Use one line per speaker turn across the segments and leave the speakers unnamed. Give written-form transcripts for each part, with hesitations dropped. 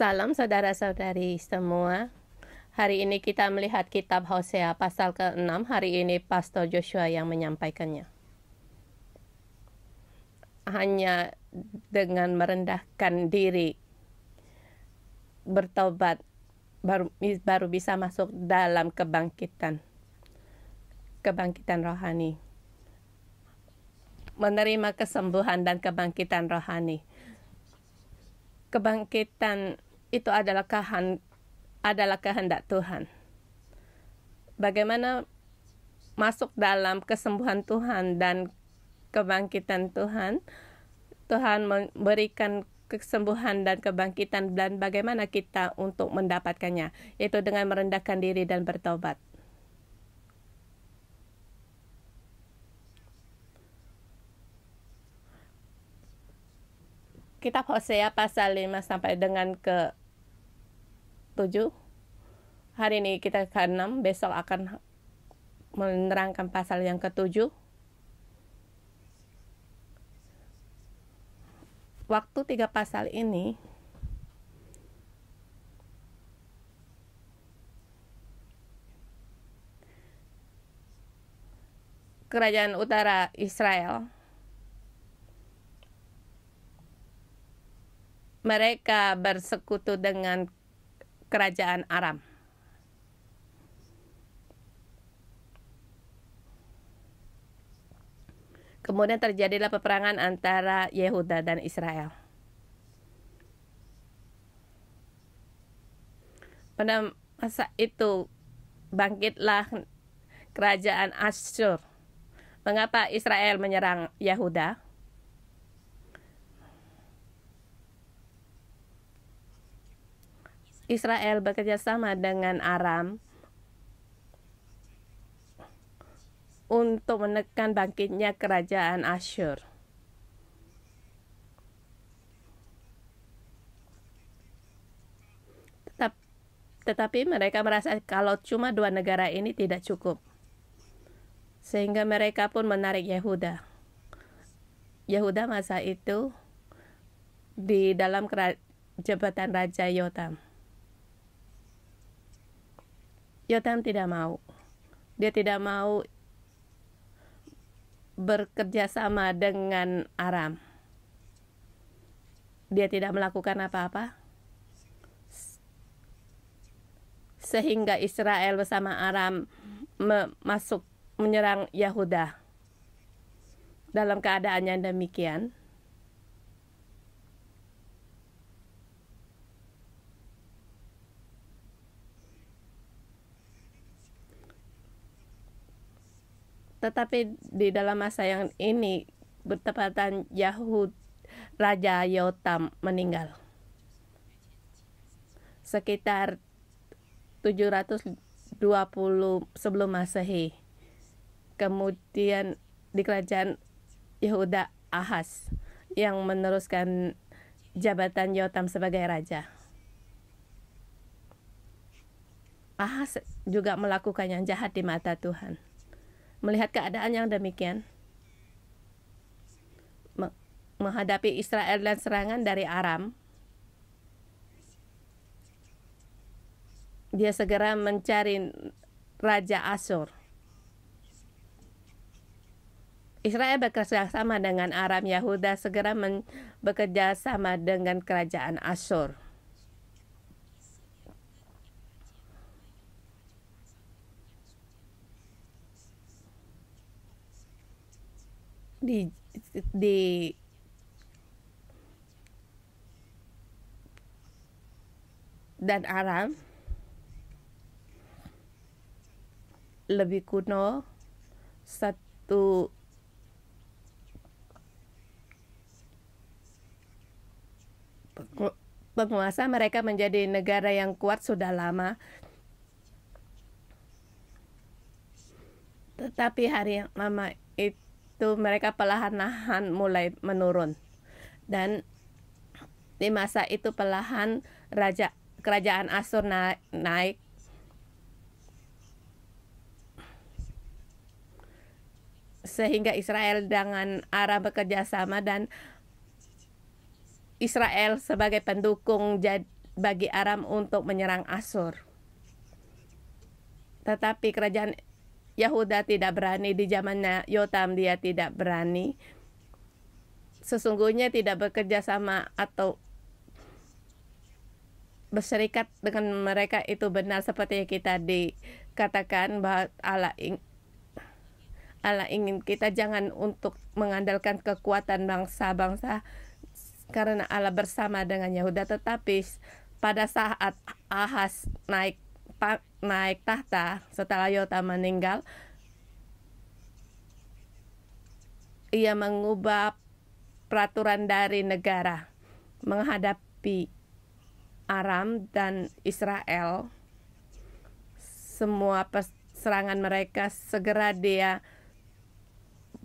Salam saudara-saudari semua. Hari ini kita melihat kitab Hosea pasal ke-6. Hari ini Pastor Joshua yang menyampaikannya. Hanya dengan merendahkan diri, bertobat, baru bisa masuk dalam kebangkitan rohani. Menerima kesembuhan dan kebangkitan rohani. Kebangkitan itu adalah kehendak Tuhan. Bagaimana masuk dalam kesembuhan Tuhan dan kebangkitan Tuhan? Tuhan memberikan kesembuhan dan kebangkitan, dan bagaimana kita untuk mendapatkannya? Yaitu dengan merendahkan diri dan bertobat. Kitab Hosea pasal 5 sampai dengan ke-7. Hari ini kita ke-6, besok akan menerangkan pasal yang ke-7. Waktu 3 pasal ini kerajaan utara Israel, mereka bersekutu dengan kerajaan Aram. Kemudian terjadilah peperangan antara Yehuda dan Israel. Pada masa itu bangkitlah kerajaan Asyur. Mengapa Israel menyerang Yehuda? Israel bekerjasama dengan Aram untuk menekan bangkitnya kerajaan Asyur. Tetapi mereka merasa kalau cuma 2 negara ini tidak cukup. Sehingga mereka pun menarik Yehuda. Yehuda masa itu di dalam jabatan Raja Yotam. Yotam tidak mau. Dia tidak mau bekerja sama dengan Aram. Dia tidak melakukan apa-apa. Sehingga Israel bersama Aram masuk menyerang Yehuda. Dalam keadaan yang demikian, tetapi di dalam masa yang ini bertepatan Raja Yotam meninggal. Sekitar 720 sebelum Masehi. Kemudian di kerajaan Yehuda Ahaz yang meneruskan jabatan Yotam sebagai raja. Ahaz juga melakukan yang jahat di mata Tuhan. Melihat keadaan yang demikian, menghadapi Israel dan serangan dari Aram, dia segera mencari Raja Asyur. Israel bekerja sama dengan Aram. Yehuda segera bekerja sama dengan kerajaan Asyur. Dan Aram lebih kuno, satu penguasa. Mereka menjadi negara yang kuat sudah lama. Tetapi hari yang lama itu mereka perlahan-lahan mulai menurun. Dan di masa itu perlahan kerajaan Asyur naik. Sehingga Israel dengan Aram bekerja sama, dan Israel sebagai pendukung bagi Aram untuk menyerang Asyur. Tetapi kerajaan Yehuda tidak berani. Di zamannya Yotam dia tidak berani. Sesungguhnya tidak bekerja sama atau berserikat dengan mereka itu benar, seperti yang kita dikatakan bahwa Allah ingin kita jangan untuk mengandalkan kekuatan bangsa-bangsa, karena Allah bersama dengan Yehuda. Tetapi pada saat Ahaz naik tahta setelah Yotam meninggal, ia mengubah peraturan dari negara menghadapi Aram dan Israel. Semua serangan mereka segera dia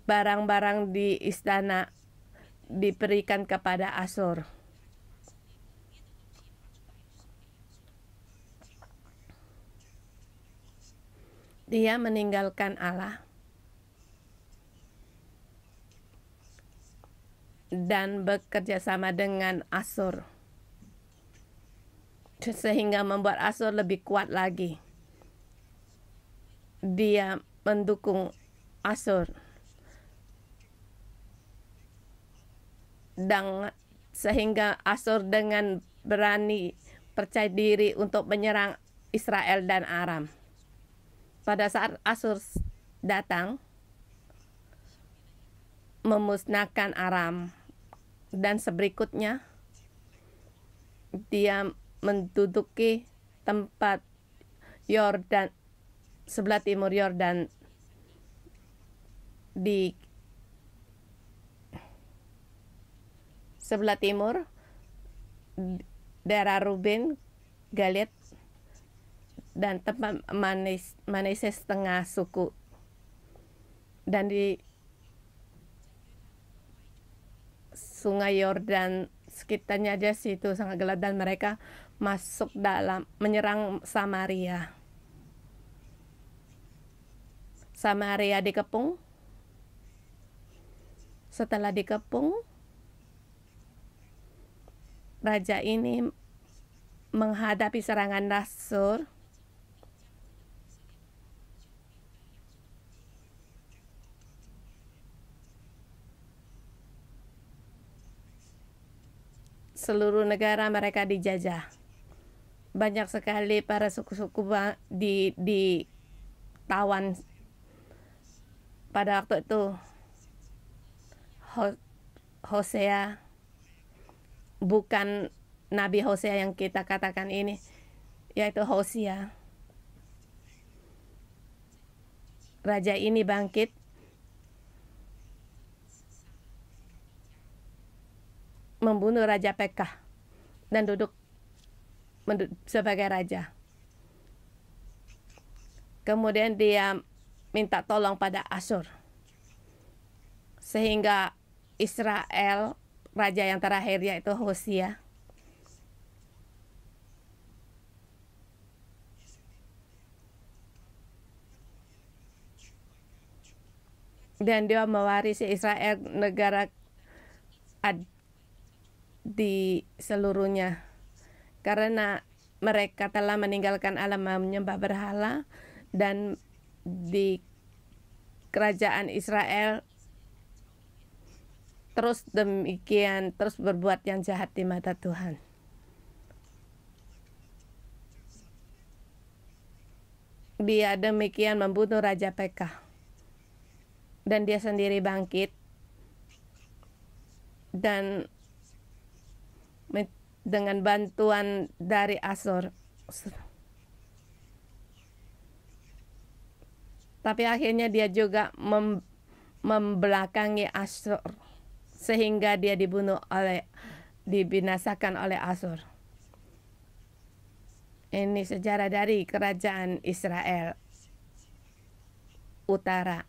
barang-barang di istana diberikan kepada Asyur. Dia meninggalkan Allah dan bekerja sama dengan Asyur, sehingga membuat Asyur lebih kuat lagi. Dia mendukung Asyur dan sehingga Asyur dengan berani percaya diri untuk menyerang Israel dan Aram. Pada saat Asyur datang memusnahkan Aram, dan seberikutnya dia menduduki tempat Yordan, sebelah timur Yordan, di sebelah timur daerah Ruben, Galeed, dan tempat Manase setengah suku. Dan di sungai Yordan sekitarnya aja situ sangat gelap, dan mereka masuk dalam menyerang Samaria. Samaria dikepung. Setelah dikepung, raja ini menghadapi serangan Asyur. Seluruh negara mereka dijajah. Banyak sekali para suku-suku ditawan. Pada waktu itu Hosea, bukan Nabi Hosea yang kita katakan ini, yaitu Hosea. Raja ini bangkit membunuh Raja Pekah dan duduk sebagai raja. Kemudian dia minta tolong pada Asyur, sehingga Israel, raja yang terakhir yaitu Hosea, dan dia mewarisi Israel, negara di seluruhnya, karena mereka telah meninggalkan Allah, menyembah berhala, dan di kerajaan Israel terus berbuat yang jahat di mata Tuhan. Dia demikian membunuh Raja Pekah, dan dia sendiri bangkit dan dengan bantuan dari Asyur. Tapi akhirnya dia juga membelakangi Asyur, sehingga dia dibinasakan oleh Asyur. Ini sejarah dari kerajaan Israel utara.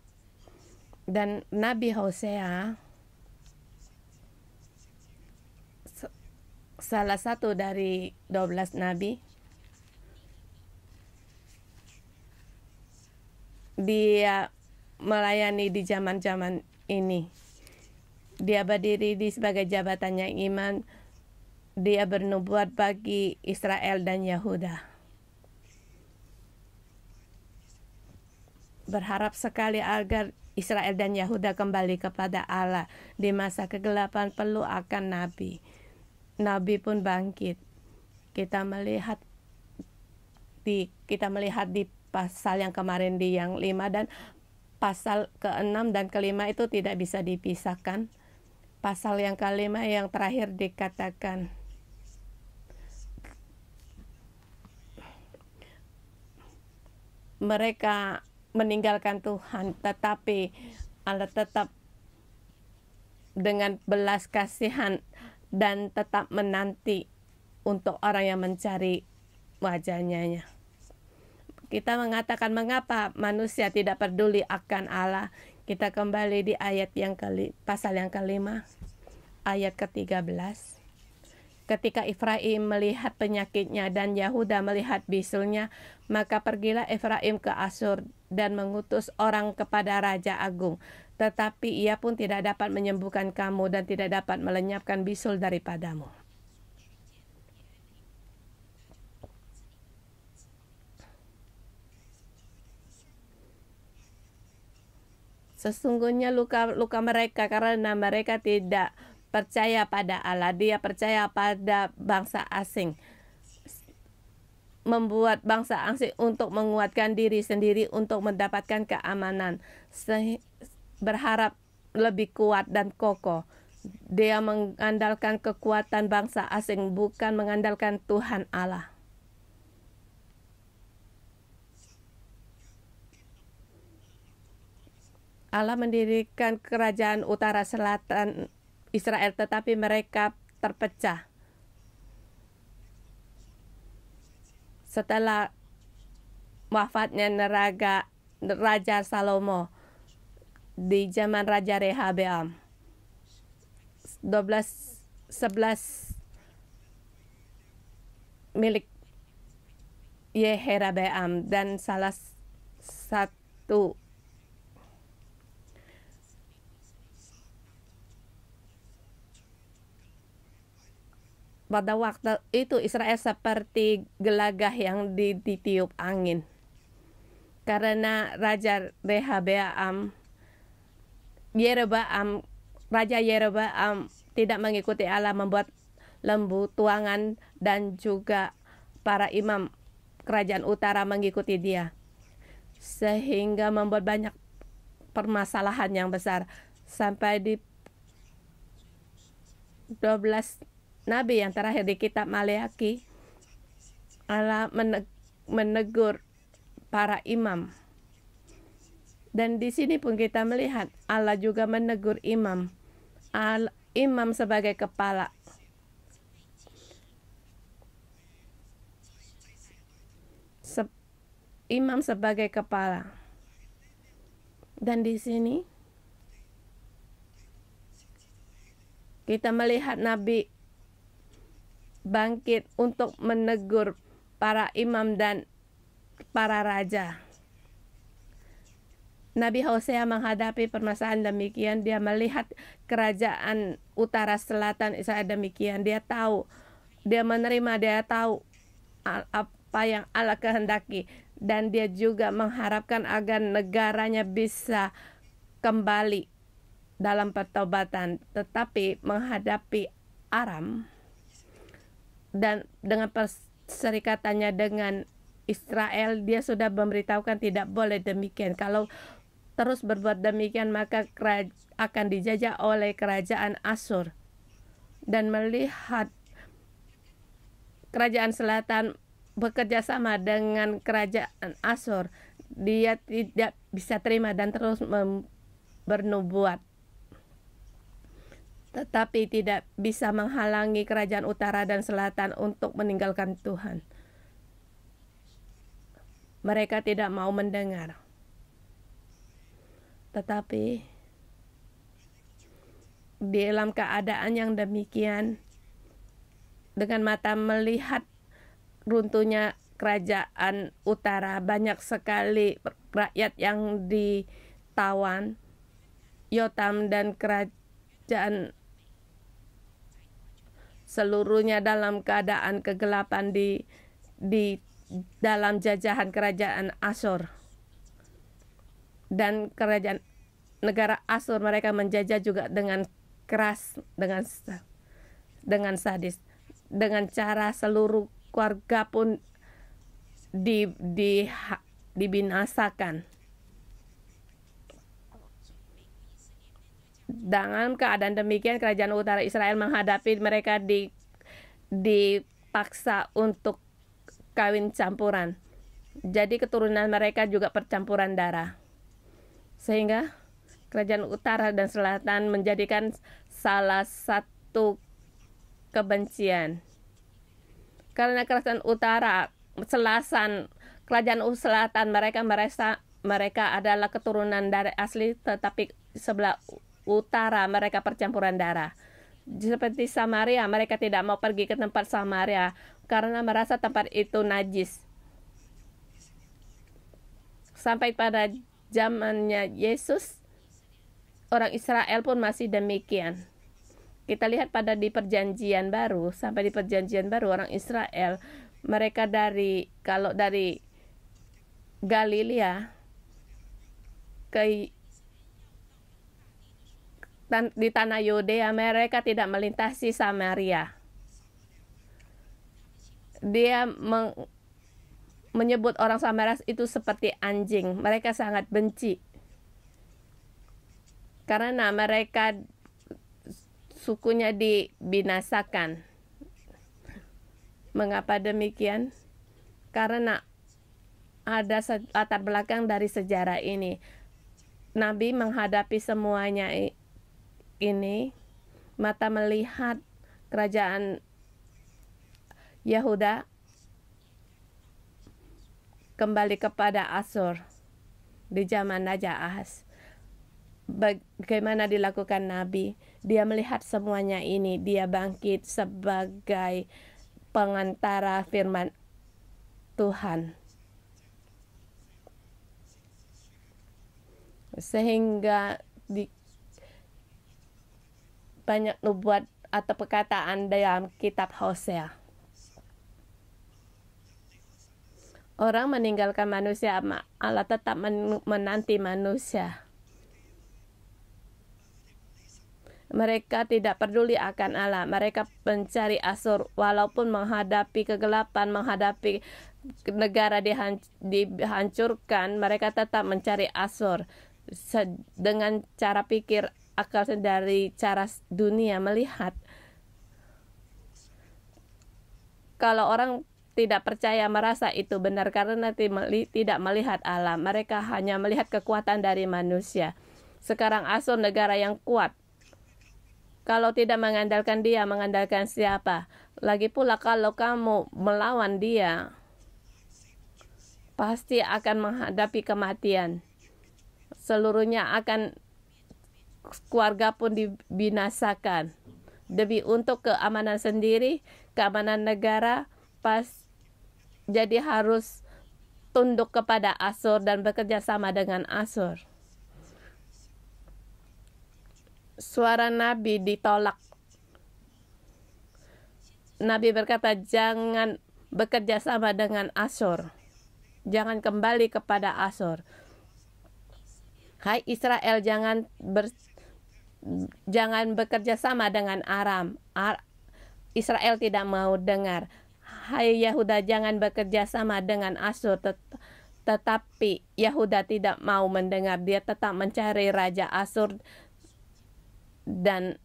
Dan Nabi Hosea salah satu dari 12 nabi. Dia melayani di zaman-zaman ini. Dia berdiri sebagai jabatannya iman dia bernubuat bagi Israel dan Yehuda. Berharap sekali agar Israel dan Yehuda kembali kepada Allah. Di masa kegelapan perlu akan nabi. Nabi pun bangkit. Kita melihat di pasal yang kemarin di yang 5 dan pasal ke-6 dan ke-5 itu tidak bisa dipisahkan. Pasal yang ke-5 yang terakhir dikatakan mereka meninggalkan Tuhan, tetapi Allah tetap dengan belas kasihan dan tetap menanti untuk orang yang mencari wajahnya. Kita mengatakan mengapa manusia tidak peduli akan Allah. Kita kembali di ayat pasal yang ke-5, ayat ke-13. Ketika Efraim melihat penyakitnya dan Yehuda melihat bisulnya, maka pergilah Efraim ke Asyur dan mengutus orang kepada Raja Agung. Tetapi ia pun tidak dapat menyembuhkan kamu dan tidak dapat melenyapkan bisul daripadamu. Sesungguhnya luka mereka karena mereka tidak percaya pada Allah. Dia percaya pada bangsa asing. Membuat bangsa asing untuk menguatkan diri sendiri untuk mendapatkan keamanan. Berharap lebih kuat dan kokoh. Dia mengandalkan kekuatan bangsa asing, bukan mengandalkan Tuhan Allah. Allah mendirikan kerajaan utara selatan Israel, tetapi mereka terpecah. Setelah wafatnya Raja Salomo di zaman Raja Rehabeam 11 milik Yeherabeam, dan salah satu pada waktu itu Israel seperti gelagah yang ditiup angin. Karena Raja Raja Yeroboam tidak mengikuti Allah, membuat lembu tuangan dan juga para imam kerajaan utara mengikuti dia. Sehingga membuat banyak permasalahan yang besar. Sampai di 12 Nabi yang terakhir di kitab Maleaki, Allah menegur para imam. Dan di sini pun kita melihat Allah juga menegur imam. Imam sebagai kepala. Imam sebagai kepala. Dan di sini kita melihat Nabi bangkit untuk menegur para imam dan para raja. Nabi Hosea menghadapi permasalahan demikian. Dia melihat kerajaan utara selatan Israel demikian. Dia tahu, dia menerima, dia tahu apa yang Allah kehendaki. Dan dia juga mengharapkan agar negaranya bisa kembali dalam pertobatan. Tetapi menghadapi Aram dan dengan perserikatannya dengan Israel, dia sudah memberitahukan tidak boleh demikian. Kalau terus berbuat demikian, maka akan dijajah oleh kerajaan Asyur. Dan melihat kerajaan selatan bekerja sama dengan kerajaan Asyur, dia tidak bisa terima dan terus bernubuat. Tetapi tidak bisa menghalangi kerajaan utara dan selatan untuk meninggalkan Tuhan. Mereka tidak mau mendengar. Tetapi di dalam keadaan yang demikian, dengan mata melihat runtuhnya kerajaan utara, banyak sekali rakyat yang ditawan. Yotam dan kerajaan seluruhnya dalam keadaan kegelapan di dalam jajahan kerajaan Asyur. Dan kerajaan negara Asyur mereka menjajah juga dengan keras, dengan sadis, dengan cara seluruh keluarga pun dibinasakan. Dengan keadaan demikian, kerajaan utara Israel menghadapi mereka dipaksa untuk kawin campuran. Jadi keturunan mereka juga percampuran darah. Sehingga kerajaan utara dan selatan menjadikan salah satu kebencian. Karena kerajaan utara, kerajaan selatan mereka merasa mereka adalah keturunan dari asli, tetapi sebelah utara mereka percampuran darah. Seperti Samaria, mereka tidak mau pergi ke tempat Samaria karena merasa tempat itu najis. Sampai pada zamannya Yesus, orang Israel pun masih demikian. Kita lihat di perjanjian baru, sampai di perjanjian baru orang Israel, mereka kalau dari Galilea di tanah Yudea, mereka tidak melintasi Samaria. Dia menyebut orang Samaria itu seperti anjing. Mereka sangat benci karena mereka sukunya dibinasakan. Mengapa demikian? Karena ada latar belakang dari sejarah ini. Nabi menghadapi semuanya ini, mata melihat kerajaan Yehuda kembali kepada Asyur di zaman Raja Ahaz. Bagaimana dilakukan Nabi? Dia melihat semuanya ini, dia bangkit sebagai pengantara firman Tuhan. Sehingga banyak nubuat atau perkataan dalam kitab Hosea. Orang meninggalkan manusia, Allah tetap menanti manusia. Mereka tidak peduli akan Allah. Mereka mencari Asyur, walaupun menghadapi kegelapan, menghadapi negara dihancurkan, mereka tetap mencari Asyur dengan cara pikir akal dari cara dunia melihat. Kalau orang tidak percaya, merasa itu benar karena tidak melihat Allah. Mereka hanya melihat kekuatan dari manusia. Sekarang Asyur negara yang kuat. Kalau tidak mengandalkan dia, mengandalkan siapa? Lagi pula kalau kamu melawan dia, pasti akan menghadapi kematian. Seluruhnya akan, keluarga pun dibinasakan. Demi untuk keamanan sendiri, keamanan negara, jadi harus tunduk kepada Asyur dan bekerja sama dengan Asyur. Suara Nabi ditolak. Nabi berkata, jangan bekerja sama dengan Asyur. Jangan kembali kepada Asyur. Hai Israel, jangan bekerja sama dengan Aram. Israel tidak mau dengar. Hai Yehuda, jangan bekerja sama dengan Asyur. Tetapi Yehuda tidak mau mendengar. Dia tetap mencari Raja Asyur dan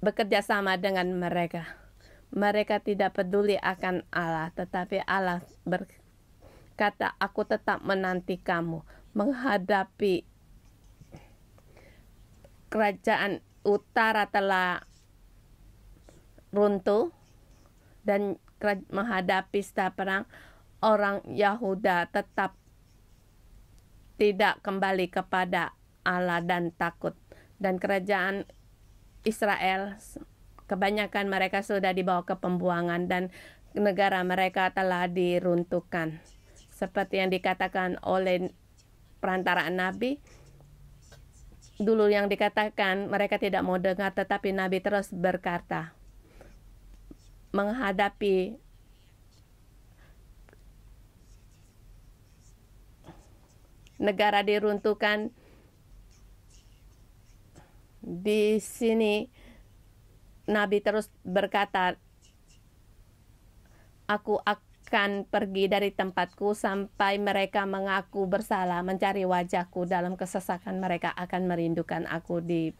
bekerja sama dengan mereka. Mereka tidak peduli akan Allah, tetapi Allah berkata, aku tetap menanti kamu. Menghadapi kerajaan utara telah runtuh dan menghadapi perang, orang Yehuda tetap tidak kembali kepada Allah dan takut. Dan kerajaan Israel, kebanyakan mereka sudah dibawa ke pembuangan dan negara mereka telah diruntuhkan. Seperti yang dikatakan oleh perantaraan Nabi, dulu yang dikatakan mereka tidak mau dengar, tetapi Nabi terus berkata, menghadapi negara diruntuhkan. Di sini Nabi terus berkata, aku akan pergi dari tempatku sampai mereka mengaku bersalah, mencari wajahku, dalam kesesakan mereka akan merindukan aku, di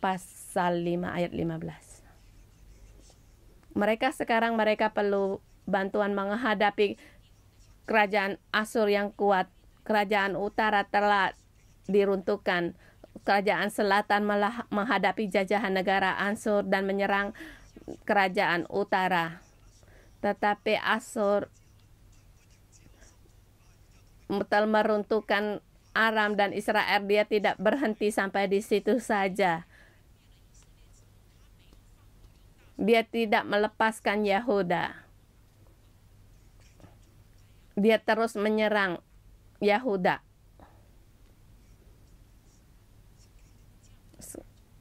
pasal 5 ayat 15. Mereka perlu bantuan menghadapi kerajaan Asyur yang kuat. Kerajaan utara telah diruntuhkan. Kerajaan selatan malah menghadapi jajahan negara Asyur dan menyerang kerajaan utara. Tetapi Asyur telah meruntuhkan Aram dan Israel. Dia tidak berhenti sampai di situ saja. Dia tidak melepaskan Yehuda. Dia terus menyerang Yehuda.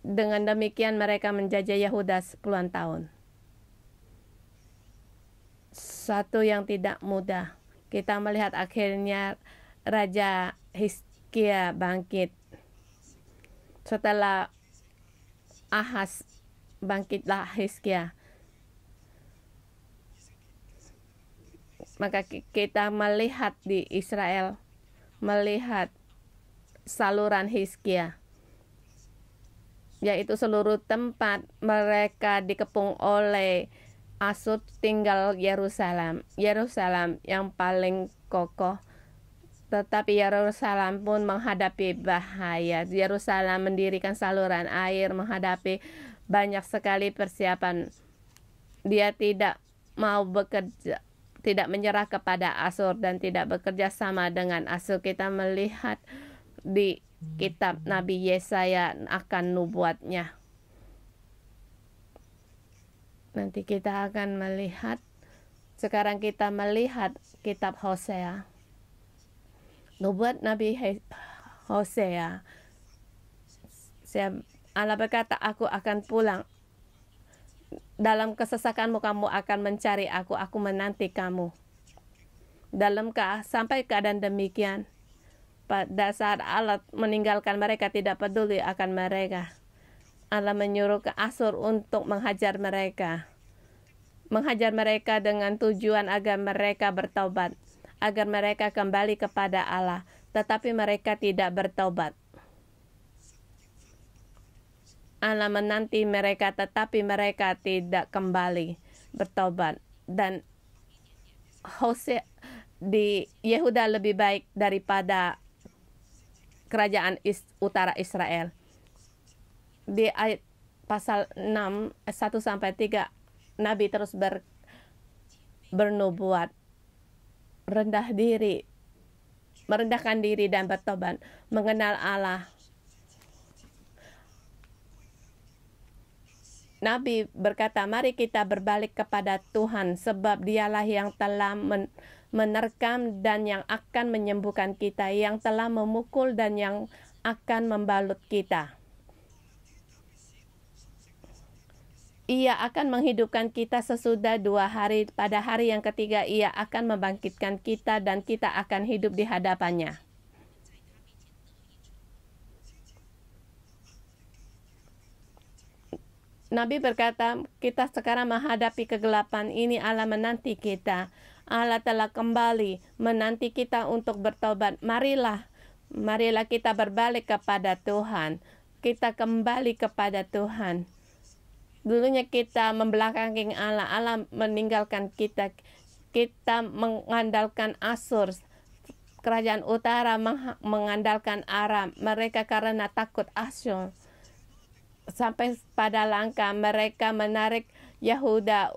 Dengan demikian mereka menjajah Yehuda 10 tahun. Satu yang tidak mudah. Kita melihat akhirnya Raja Hizkia bangkit. Setelah Ahaz, bangkitlah Hizkia. Maka kita melihat di Israel, melihat saluran Hizkia, yaitu seluruh tempat mereka dikepung oleh Asyur, tinggal Yerusalem. Yerusalem yang paling kokoh, tetapi Yerusalem pun menghadapi bahaya. Yerusalem mendirikan saluran air, menghadapi banyak sekali persiapan. Dia tidak mau bekerja, tidak menyerah kepada Asyur dan tidak bekerja sama dengan Asyur. Kita melihat di kitab Nabi Yesaya akan nubuatnya. Nanti kita akan melihat. Sekarang kita melihat kitab Hosea. Nubuat Nabi Hosea. Allah berkata, aku akan pulang. Dalam kesesakanmu kamu akan mencari aku menanti kamu. Sampai keadaan demikian, pada saat Allah meninggalkan mereka, tidak peduli akan mereka, Allah menyuruh ke Asyur untuk menghajar mereka. Menghajar mereka dengan tujuan agar mereka bertobat, agar mereka kembali kepada Allah. Tetapi mereka tidak bertobat. Allah menanti mereka, tetapi mereka tidak kembali bertobat. Dan Hosea di Yehuda lebih baik daripada kerajaan utara Israel. Di ayat pasal 6 1-3, Nabi terus bernubuat, merendahkan diri dan bertobat, mengenal Allah. Nabi berkata, mari kita berbalik kepada Tuhan, sebab dialah yang telah menerkam dan yang akan menyembuhkan kita, yang telah memukul dan yang akan membalut kita. Ia akan menghidupkan kita sesudah 2 hari. Pada hari yang ketiga ia akan membangkitkan kita dan kita akan hidup di hadapannya. Nabi berkata, kita sekarang menghadapi kegelapan ini, Allah menanti kita. Allah telah kembali menanti kita untuk bertobat. Marilah kita berbalik kepada Tuhan. Kita kembali kepada Tuhan. Dulunya kita membelakangi Allah. Allah meninggalkan kita. Kita mengandalkan Asyur. Kerajaan utara mengandalkan Aram. Mereka karena takut Asyur, sampai pada langkah mereka menarik Yehuda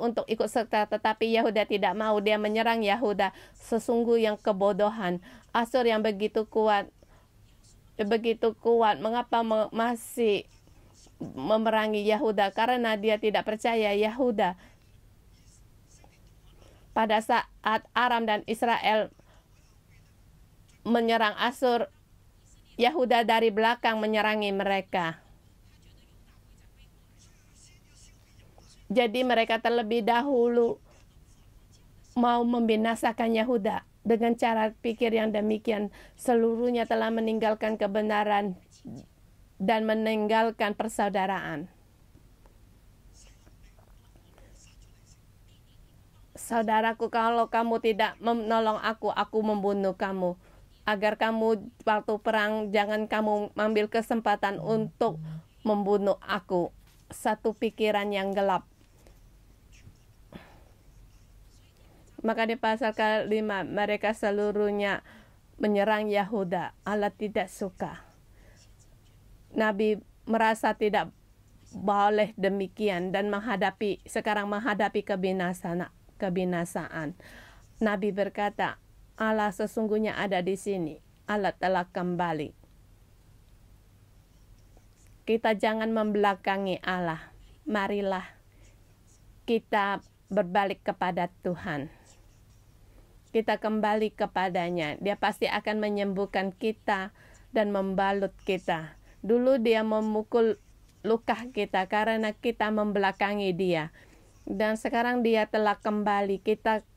untuk ikut serta, tetapi Yehuda tidak mau. Dia menyerang Yehuda. Sesungguh yang kebodohan. Asyur yang begitu kuat, mengapa masih memerangi Yehuda? Karena dia tidak percaya Yehuda. Pada saat Aram dan Israel menyerang Asyur, Yehuda dari belakang menyerangi mereka. Jadi mereka terlebih dahulu mau membinasakan Yehuda. Dengan cara pikir yang demikian, seluruhnya telah meninggalkan kebenaran dan meninggalkan persaudaraan. Saudaraku, kalau kamu tidak menolong aku membunuh kamu. Agar kamu waktu perang, jangan kamu ambil kesempatan untuk membunuh aku. Satu pikiran yang gelap. Maka di pasal ke-5 mereka seluruhnya menyerang Yehuda. Allah tidak suka. Nabi merasa tidak boleh demikian dan sekarang menghadapi kebinasaan. Nabi berkata, Allah sesungguhnya ada di sini. Allah telah kembali. Kita jangan membelakangi Allah. Marilah kita berbalik kepada Tuhan. Kita kembali kepadanya. Dia pasti akan menyembuhkan kita dan membalut kita. Dulu dia memukul luka kita karena kita membelakangi dia. Dan sekarang dia telah kembali. Kita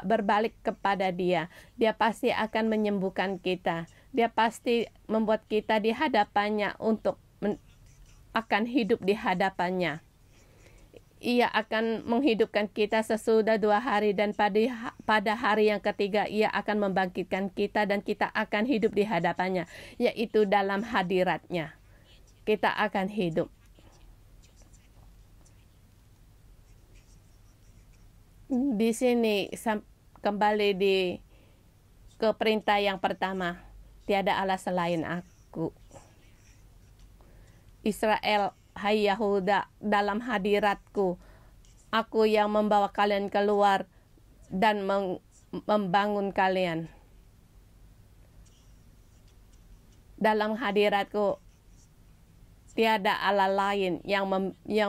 berbalik kepada dia. Dia pasti akan menyembuhkan kita. Dia pasti membuat kita di hadapannya untuk akan hidup di hadapannya. Ia akan menghidupkan kita sesudah 2 hari dan pada hari yang ketiga ia akan membangkitkan kita dan kita akan hidup di hadapannya, yaitu dalam hadiratnya. Kita akan hidup. Di sini kembali ke perintah yang pertama, tiada Allah selain aku. Israel, hai Yehuda, dalam hadiratku, aku yang membawa kalian keluar dan membangun kalian. Dalam hadiratku, tiada Allah lain yang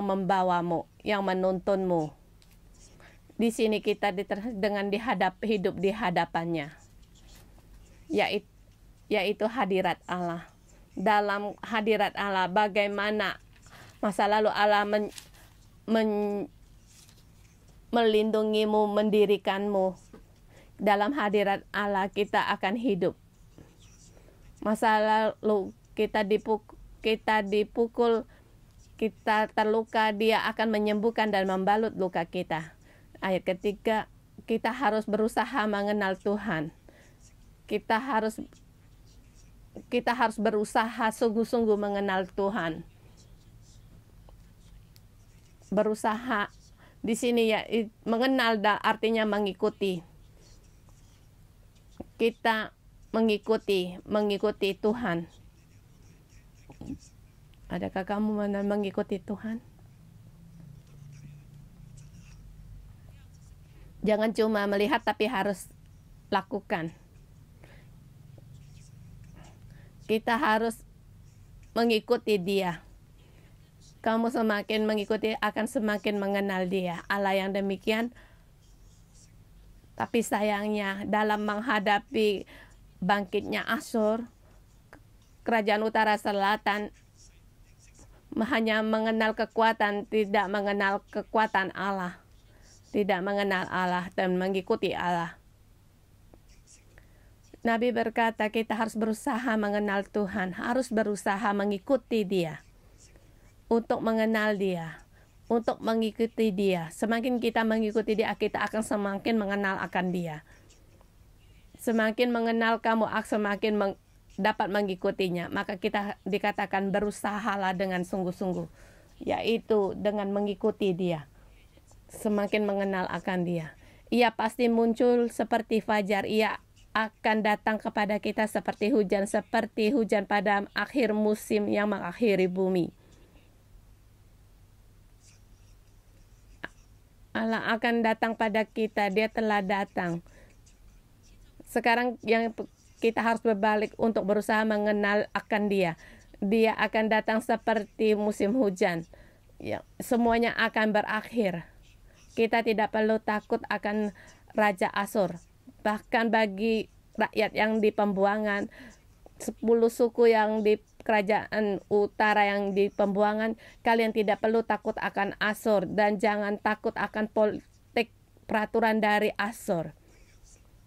membawamu, yang menuntunmu. Di sini kita dengan hidup di hadapannya, yaitu hadirat Allah. Dalam hadirat Allah, bagaimana masa lalu Allah melindungimu, mendirikanmu. Dalam hadirat Allah kita akan hidup. Masa lalu kita dipukul, kita terluka, dia akan menyembuhkan dan membalut luka kita. Ayat ketiga, kita harus berusaha mengenal Tuhan. Kita harus berusaha sungguh-sungguh mengenal Tuhan. Berusaha di sini ya, mengenal artinya mengikuti. Kita mengikuti Tuhan. Adakah kamu mengikuti Tuhan? Jangan cuma melihat tapi harus lakukan. Kita harus mengikuti Dia. Kamu semakin mengikuti akan semakin mengenal Dia. Allah yang demikian. Tapi sayangnya dalam menghadapi bangkitnya Asyur, kerajaan utara selatan hanya mengenal kekuatan, tidak mengenal kekuatan Allah. Tidak mengenal Allah dan mengikuti Allah. Nabi berkata kita harus berusaha mengenal Tuhan, harus berusaha mengikuti Dia, untuk mengenal Dia, untuk mengikuti Dia. Semakin kita mengikuti Dia, kita akan semakin mengenal akan Dia. Semakin mengenal kamu, semakin dapat mengikutinya. Maka kita dikatakan berusahalah dengan sungguh-sungguh, yaitu dengan mengikuti Dia. Semakin mengenal akan Dia. Ia pasti muncul seperti fajar. Ia akan datang kepada kita seperti hujan pada akhir musim yang mengakhiri bumi. Allah akan datang pada kita. Dia telah datang. Sekarang yang kita harus berbalik untuk berusaha mengenal akan Dia. Dia akan datang seperti musim hujan. Ya, semuanya akan berakhir. Kita tidak perlu takut akan Raja Asyur. Bahkan bagi rakyat yang di pembuangan, 10 suku yang di kerajaan utara yang di pembuangan, kalian tidak perlu takut akan Asur dan jangan takut akan politik peraturan dari Asur.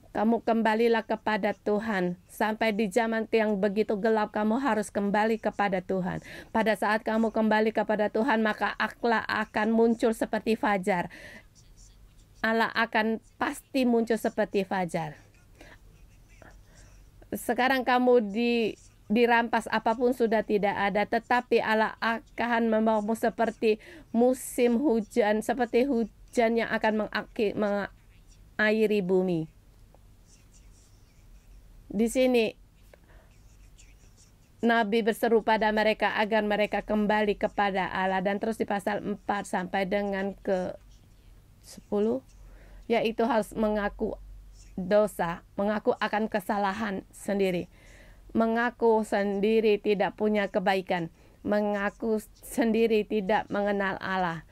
Kamu kembalilah kepada Tuhan. Sampai di zaman yang begitu gelap, kamu harus kembali kepada Tuhan. Pada saat kamu kembali kepada Tuhan, maka Allah akan muncul seperti fajar. Allah akan pasti muncul seperti fajar. Sekarang kamu dirampas, apapun sudah tidak ada, tetapi Allah akan membawamu seperti musim hujan, seperti hujan yang akan mengairi bumi. Di sini Nabi berseru pada mereka agar mereka kembali kepada Allah, dan terus di pasal 4 sampai dengan ke 10, yaitu harus mengaku dosa, mengaku akan kesalahan sendiri, mengaku sendiri tidak punya kebaikan, mengaku sendiri tidak mengenal Allah.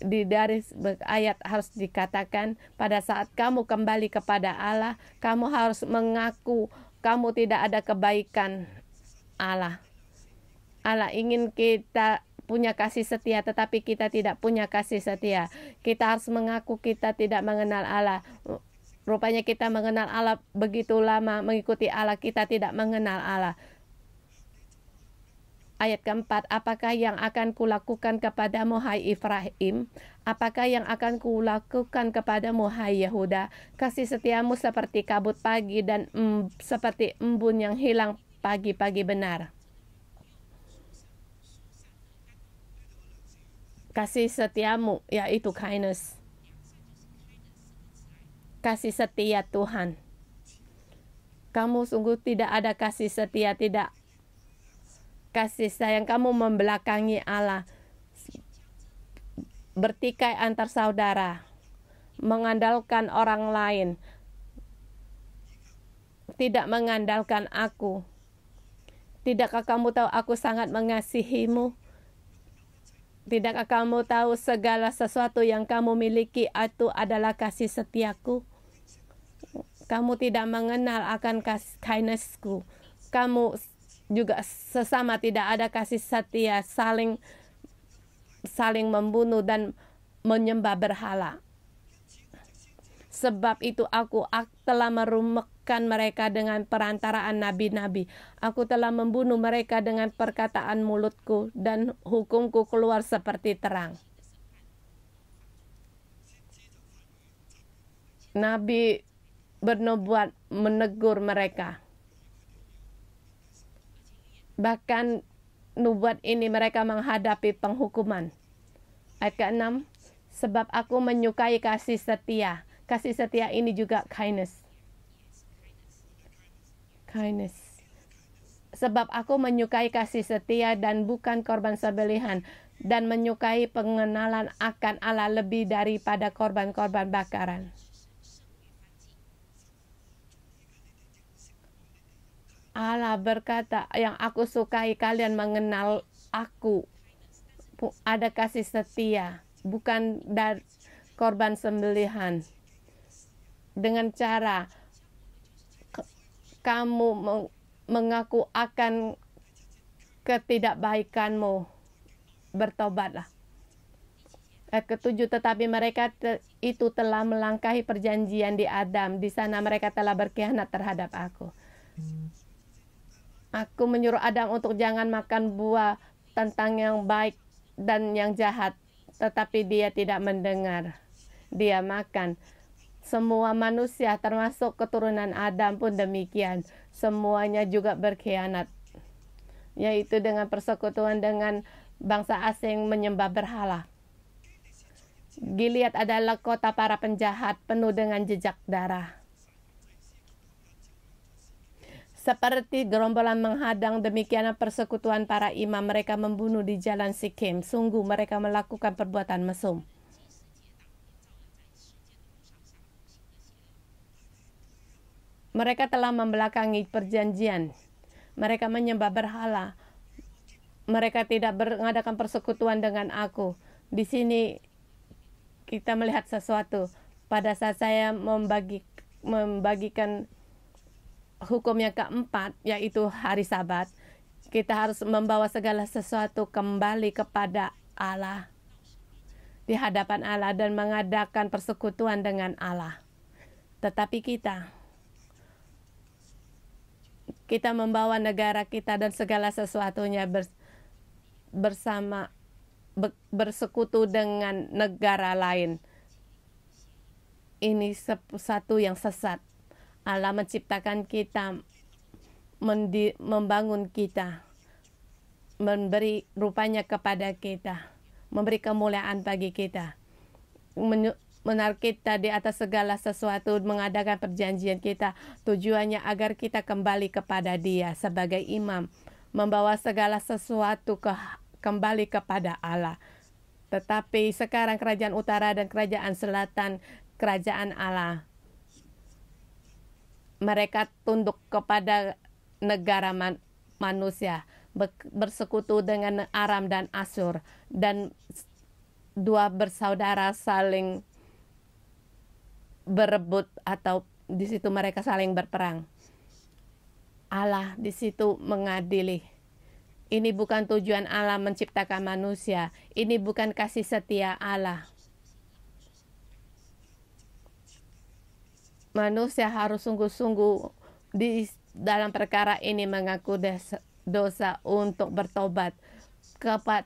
Dari ayat harus dikatakan, pada saat kamu kembali kepada Allah, kamu harus mengaku kamu tidak ada kebaikan Allah. Allah ingin kita punya kasih setia, tetapi kita tidak punya kasih setia. Kita harus mengaku kita tidak mengenal Allah. Rupanya kita mengenal Allah begitu lama, mengikuti Allah, kita tidak mengenal Allah. Ayat keempat, apakah yang akan kulakukan kepadamu, hai Efraim? Apakah yang akan kulakukan kepadamu, hai Yehuda? Kasih setiamu seperti kabut pagi dan seperti embun yang hilang pagi-pagi benar. Kasih setiamu, yaitu kindness. Kasih setia Tuhan. Kamu sungguh tidak ada kasih setia, tidak kasih sayang. Kamu membelakangi Allah, bertikai antar saudara, mengandalkan orang lain, tidak mengandalkan aku. Tidakkah kamu tahu aku sangat mengasihimu? Tidakkah kamu tahu segala sesuatu yang kamu miliki itu adalah kasih setiaku? Kamu tidak mengenal akan kindness-ku. Kamu juga sesama tidak ada kasih setia, saling membunuh dan menyembah berhala. Sebab itu aku telah merumekkan mereka dengan perantaraan nabi-nabi. Aku telah membunuh mereka dengan perkataan mulutku, dan hukumku keluar seperti terang. Nabi bernubuat menegur mereka. Bahkan nubuat ini mereka menghadapi penghukuman. Ayat ke-6, sebab aku menyukai kasih setia. Kasih setia ini juga kindness. Kindness. Sebab aku menyukai kasih setia dan bukan korban sembelihan, dan menyukai pengenalan akan Allah lebih daripada korban-korban bakaran. Allah berkata, yang aku sukai kalian mengenal aku, ada kasih setia, bukan dari korban sembelihan. Dengan cara kamu mengaku akan ketidakbaikanmu, bertobatlah. Ketujuh, tetapi mereka itu telah melangkahi perjanjian di Adam. Di sana mereka telah berkhianat terhadap aku. Aku menyuruh Adam untuk jangan makan buah tentang yang baik dan yang jahat, tetapi dia tidak mendengar. Dia makan. Semua manusia termasuk keturunan Adam pun demikian. Semuanya juga berkhianat, yaitu dengan persekutuan dengan bangsa asing menyembah berhala. Gilead adalah kota para penjahat penuh dengan jejak darah. Seperti gerombolan menghadang, demikianlah persekutuan para imam. Mereka membunuh di jalan Sikem. Sungguh mereka melakukan perbuatan mesum. Mereka telah membelakangi perjanjian. Mereka menyembah berhala. Mereka tidak mengadakan persekutuan dengan aku. Di sini kita melihat sesuatu. Pada saat saya membagikan hukum yang keempat, yaitu hari Sabat. Kita harus membawa segala sesuatu kembali kepada Allah, di hadapan Allah, dan mengadakan persekutuan dengan Allah. Tetapi kita membawa negara kita dan segala sesuatunya bersekutu dengan negara lain. Ini satu yang sesat. Allah menciptakan kita, membangun kita, memberi rupanya kepada kita, memberi kemuliaan bagi kita, menaruh kita di atas segala sesuatu, mengadakan perjanjian kita. Tujuannya agar kita kembali kepada Dia sebagai imam, membawa segala sesuatu kembali kepada Allah. Tetapi sekarang kerajaan utara dan kerajaan selatan, kerajaan Allah, mereka tunduk kepada negara manusia, bersekutu dengan Aram dan Asyur, dan dua bersaudara saling berebut, atau di situ mereka saling berperang. Allah di situ mengadili. Ini bukan tujuan Allah menciptakan manusia. Ini bukan kasih setia Allah. Manusia harus sungguh-sungguh di dalam perkara ini mengaku dosa untuk bertobat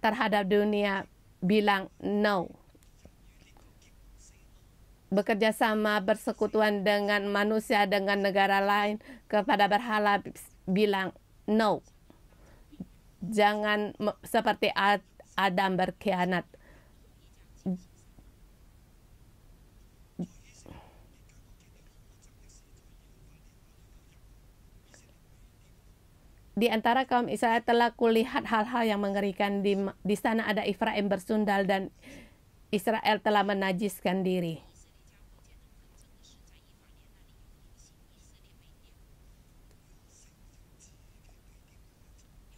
terhadap dunia, bilang no. Bekerja sama, bersekutuan dengan manusia, dengan negara lain, kepada berhala, bilang no. Jangan seperti Adam berkhianat. Di antara kaum Israel telah kulihat hal-hal yang mengerikan. Di sana ada Efraim bersundal, dan Israel telah menajiskan diri.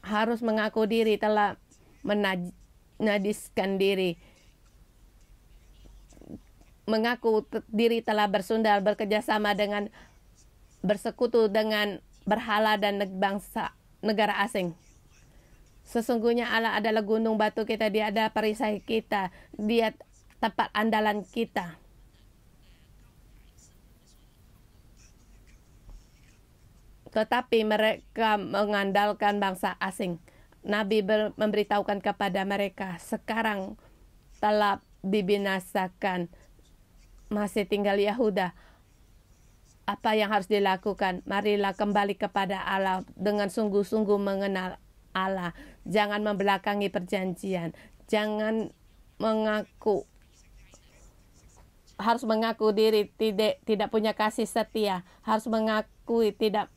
Harus mengaku diri telah menajiskan diri. Mengaku diri telah bersundal, bekerjasama dengan, bersekutu dengan berhala dan negara asing. Sesungguhnya Allah adalah gunung batu kita, Dia adalah perisai kita, Dia tempat andalan kita. Tetapi mereka mengandalkan bangsa asing. Nabi memberitahukan kepada mereka, sekarang telah dibinasakan, masih tinggal Yehuda. Apa yang harus dilakukan? Marilah kembali kepada Allah dengan sungguh-sungguh mengenal Allah. Jangan membelakangi perjanjian. Jangan harus mengaku diri tidak punya kasih setia. Harus mengakui tidak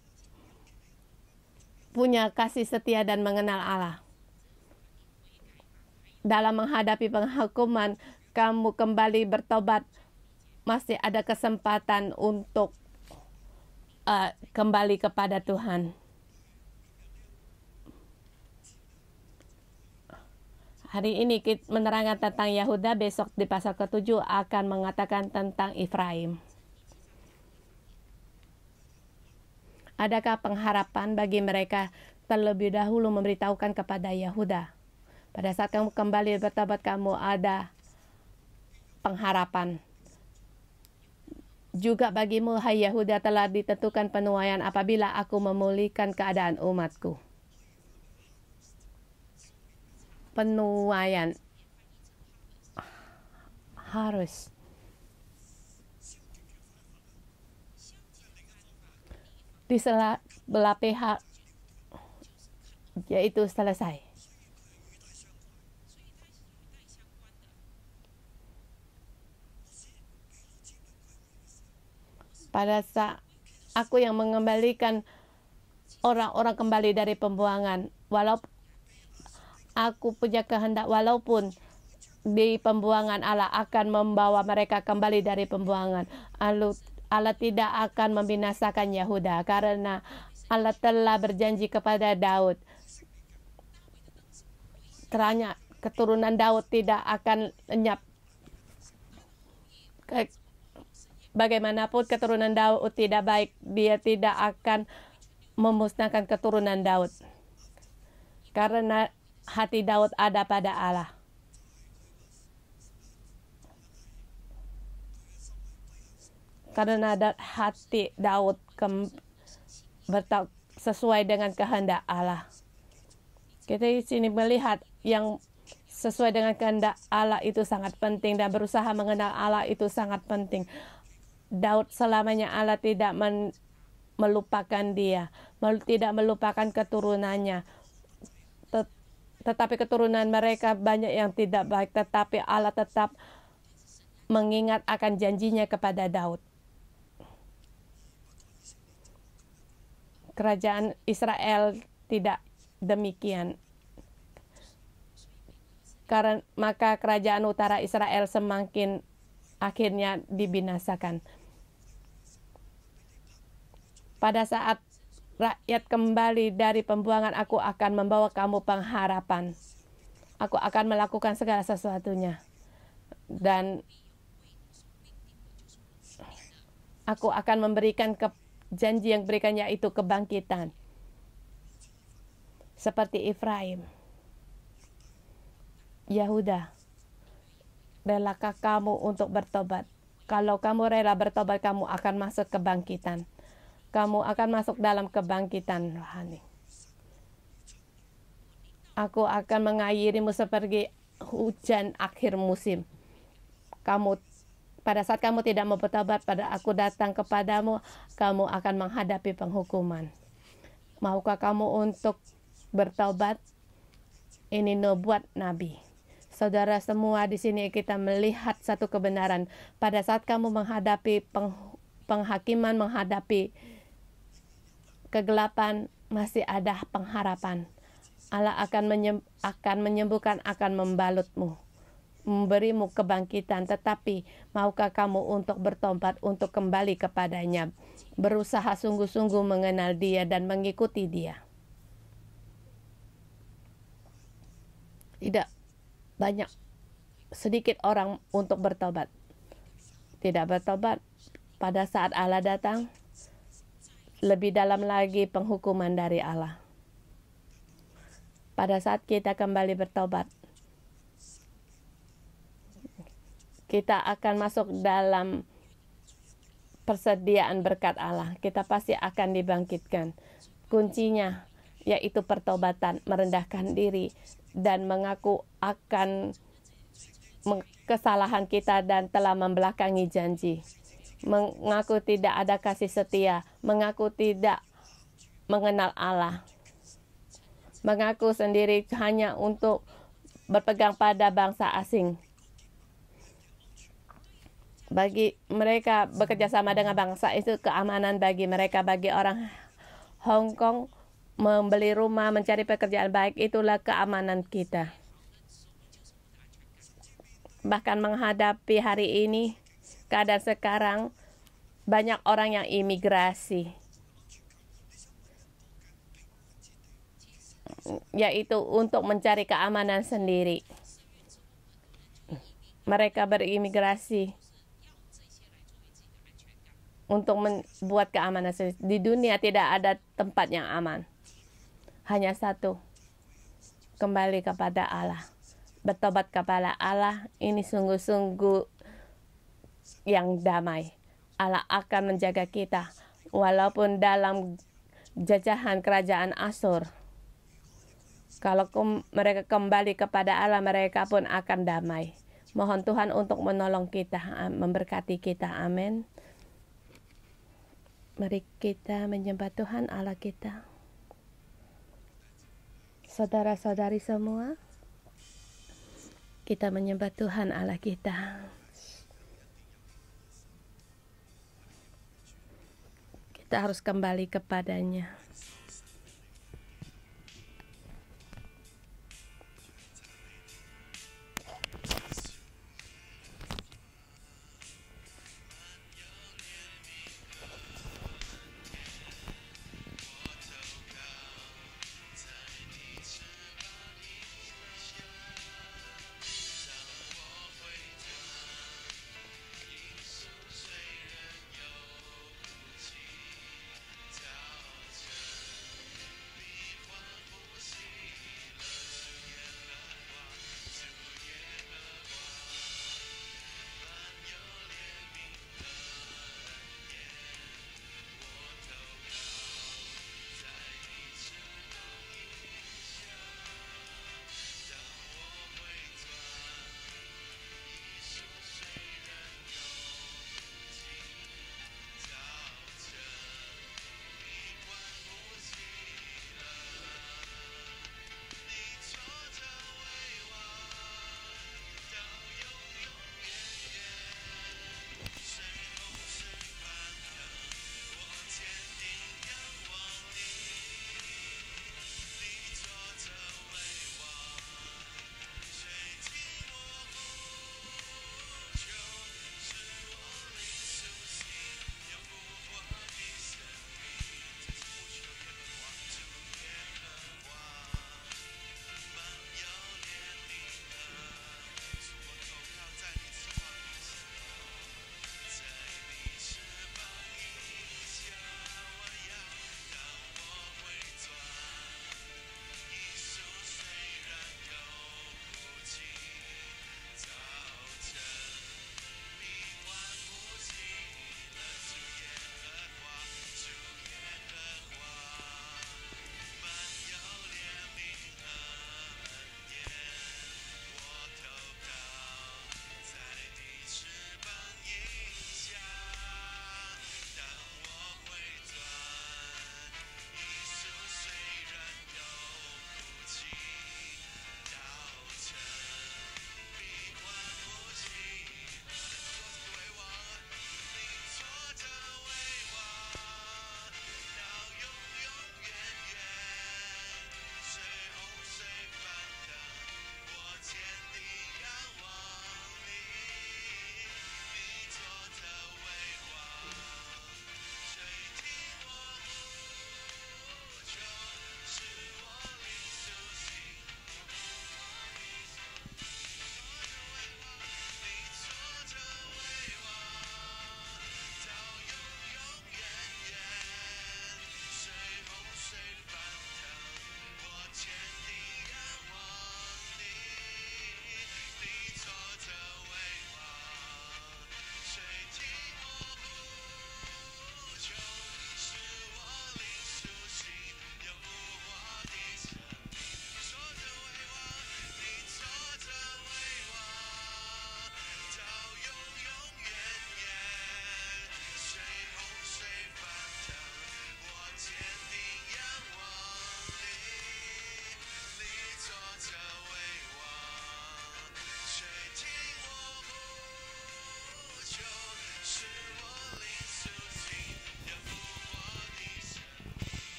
punya kasih setia dan mengenal Allah. Dalam menghadapi penghukuman, kamu kembali bertobat, masih ada kesempatan untuk kembali kepada Tuhan. Hari ini kita menerangkan tentang Yehuda, besok di pasal ke-7 akan mengatakan tentang Efraim. Adakah pengharapan bagi mereka? Terlebih dahulu memberitahukan kepada Yehuda, pada saat kamu kembali bertobat, kamu ada pengharapan. Juga bagimu, hai Yehuda, telah ditentukan penuaian apabila aku memulihkan keadaan umatku. Penuaian harus di sebelah pihak, yaitu selesai. Pada saat aku yang mengembalikan orang-orang kembali dari pembuangan, walaupun aku punya kehendak, walaupun di pembuangan Allah akan membawa mereka kembali dari pembuangan, Allah tidak akan membinasakan Yehuda, karena Allah telah berjanji kepada Daud, ternyata keturunan Daud tidak akan lenyap. bagaimanapun keturunan Daud tidak baik, dia tidak akan memusnahkan keturunan Daud. Karena hati Daud ada pada Allah. Karena hati Daud sesuai dengan kehendak Allah. Kita di sini melihat yang sesuai dengan kehendak Allah itu sangat penting, dan berusaha mengenal Allah itu sangat penting. Daud selamanya Allah tidak melupakan dia, tidak melupakan keturunannya. Tetapi keturunan mereka banyak yang tidak baik, tetapi Allah tetap mengingat akan janjinya kepada Daud. Kerajaan Israel tidak demikian. Karena maka kerajaan utara Israel semakin akhirnya dibinasakan. Pada saat rakyat kembali dari pembuangan, aku akan membawa kamu pengharapan. Aku akan melakukan segala sesuatunya. Dan aku akan memberikan janji yang berikan, yaitu kebangkitan. Seperti Efraim. Yehuda, relakah kamu untuk bertobat? Kalau kamu rela bertobat, kamu akan masuk kebangkitan. Kamu akan masuk dalam kebangkitan rohani. Aku akan mengayirimu seperti hujan akhir musim. Pada saat kamu tidak mau bertobat, pada aku datang kepadamu, kamu akan menghadapi penghukuman. Maukah kamu untuk bertobat? Ini nubuat Nabi. Saudara semua, di sini kita melihat satu kebenaran. Pada saat kamu menghadapi penghakiman, menghadapi kegelapan, masih ada pengharapan. Allah akan menyembuhkan, akan membalutmu, memberimu kebangkitan. Tetapi maukah kamu untuk bertobat, untuk kembali kepadanya, berusaha sungguh-sungguh mengenal Dia dan mengikuti Dia? Tidak banyak, sedikit orang untuk bertobat. Tidak bertobat, pada saat Allah datang, lebih dalam lagi penghukuman dari Allah. Pada saat kita kembali bertobat, kita akan masuk dalam persediaan berkat Allah. Kita pasti akan dibangkitkan. Kuncinya yaitu pertobatan, merendahkan diri, dan mengaku akan kesalahan kita dan telah membelakangi janji. Mengaku tidak ada kasih setia, mengaku tidak mengenal Allah, mengaku sendiri hanya untuk berpegang pada bangsa asing. Bagi mereka bekerja sama dengan bangsa itu keamanan bagi mereka. Bagi orang Hong Kong, membeli rumah, mencari pekerjaan baik, itulah keamanan kita. Bahkan menghadapi hari ini, keadaan sekarang, banyak orang yang imigrasi, yaitu untuk mencari keamanan sendiri. Mereka berimigrasi untuk membuat keamanan sendiri. Di dunia tidak ada tempat yang aman. Hanya satu, kembali kepada Allah. Bertobat kepada Allah, ini sungguh-sungguh yang damai. Allah akan menjaga kita walaupun dalam jajahan kerajaan Asyur. Kalau mereka kembali kepada Allah, mereka pun akan damai. Mohon Tuhan untuk menolong kita, memberkati kita. Amin. Mari kita menyembah Tuhan Allah kita. Saudara-saudari semua, kita menyembah Tuhan Allah kita. Kita harus kembali kepadanya.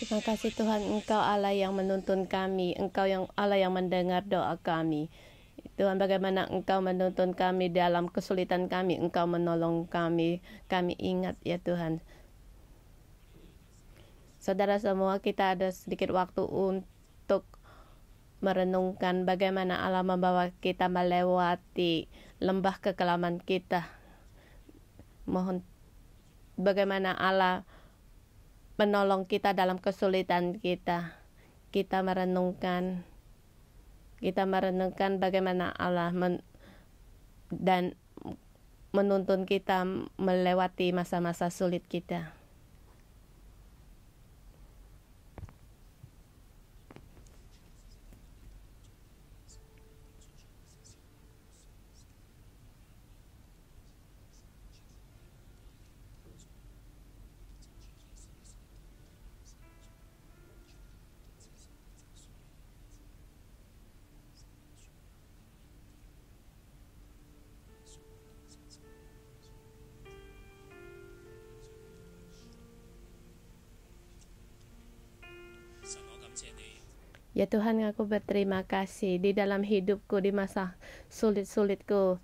Terima kasih Tuhan, Engkau Allah yang menuntun kami, Engkau yang Allah yang mendengar doa kami. Tuhan, bagaimana Engkau menuntun kami dalam kesulitan kami, Engkau menolong kami. Kami ingat ya Tuhan. Saudara semua, kita ada sedikit waktu untuk merenungkan bagaimana Allah membawa kita melewati lembah kekelaman kita. Mohon bagaimana Allah menolong kita dalam kesulitan kita. Kita merenungkan bagaimana Allah dan menuntun kita melewati masa-masa sulit kita. Ya Tuhan, aku berterima kasih di dalam hidupku, di masa sulit-sulitku,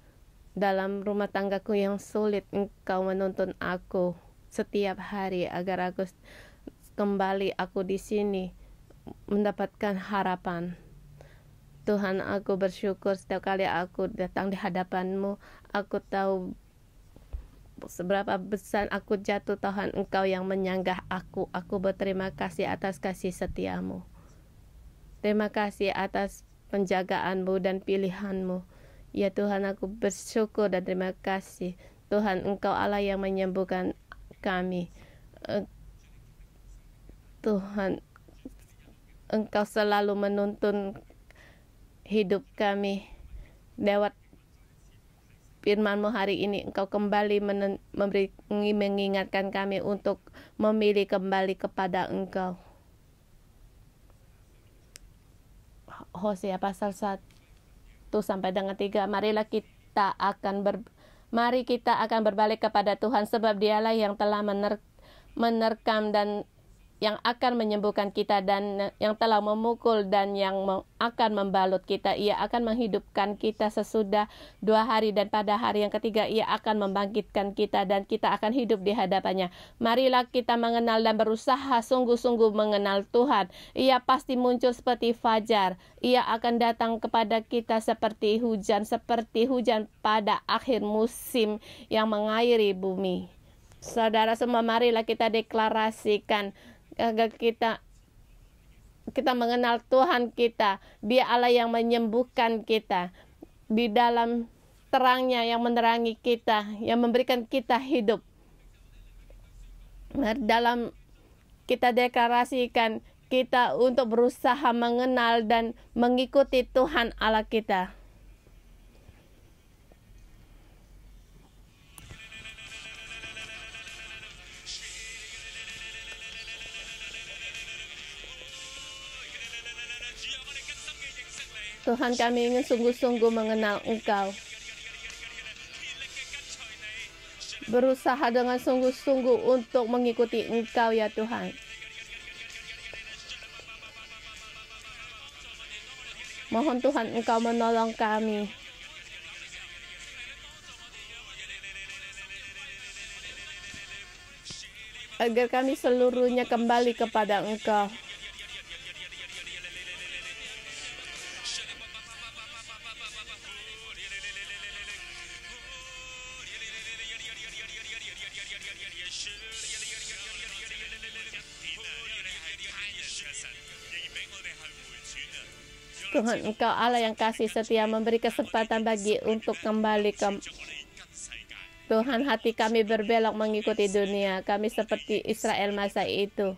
dalam rumah tanggaku yang sulit, Engkau menuntun aku setiap hari agar aku kembali di sini mendapatkan harapan. Tuhan, aku bersyukur setiap kali aku datang di hadapan-Mu. Aku tahu seberapa besar aku jatuh, Tuhan, Engkau yang menyanggah aku. Aku berterima kasih atas kasih setia-Mu. Terima kasih atas penjagaan-Mu dan pilihan-Mu. Ya Tuhan, aku bersyukur dan terima kasih. Tuhan, Engkau Allah yang menyembuhkan kami. Tuhan, Engkau selalu menuntun hidup kami. Lewat firman-Mu hari ini, Engkau kembali mengingatkan kami untuk memilih kembali kepada Engkau. Hosea pasal 1 sampai dengan 3. Mari kita akan berbalik kepada Tuhan, sebab Dialah yang telah menerkam dan yang akan menyembuhkan kita, dan yang telah memukul dan yang akan membalut kita. Ia akan menghidupkan kita sesudah 2 hari, dan pada hari yang ketiga Ia akan membangkitkan kita, dan kita akan hidup di hadapannya. Marilah kita mengenal dan berusaha sungguh-sungguh mengenal Tuhan. Ia pasti muncul seperti fajar. Ia akan datang kepada kita seperti hujan pada akhir musim yang mengairi bumi. Saudara semua, marilah kita deklarasikan agar kita mengenal Tuhan kita. Dia Allah yang menyembuhkan kita. Di dalam terang-Nya yang menerangi kita, yang memberikan kita hidup. Dalam kita deklarasikan kita untuk berusaha mengenal dan mengikuti Tuhan Allah kita. Tuhan, kami ingin sungguh-sungguh mengenal Engkau. Berusaha dengan sungguh-sungguh untuk mengikuti Engkau ya Tuhan. Mohon Tuhan Engkau menolong kami. Agar kami seluruhnya kembali kepada Engkau. Tuhan, Engkau Allah yang kasih setia, memberi kesempatan bagi untuk kembali ke Tuhan. Hati kami berbelok mengikuti dunia. Kami seperti Israel masa itu.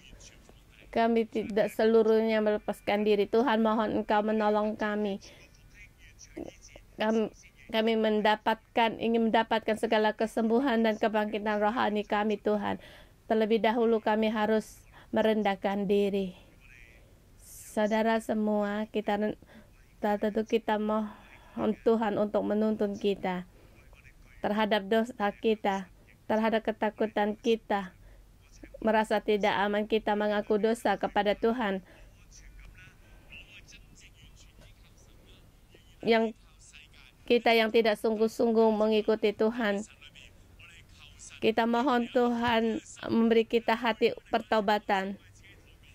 Kami tidak seluruhnya melepaskan diri. Tuhan, mohon Engkau menolong kami. Kami ingin mendapatkan segala kesembuhan dan kebangkitan rohani kami, Tuhan. Terlebih dahulu kami harus merendahkan diri. Saudara semua, tentu kita mohon Tuhan untuk menuntun kita terhadap dosa kita, terhadap ketakutan kita. merasa tidak aman, kita mengaku dosa kepada Tuhan. Yang kita yang tidak sungguh-sungguh mengikuti Tuhan, kita mohon Tuhan memberi kita hati pertobatan.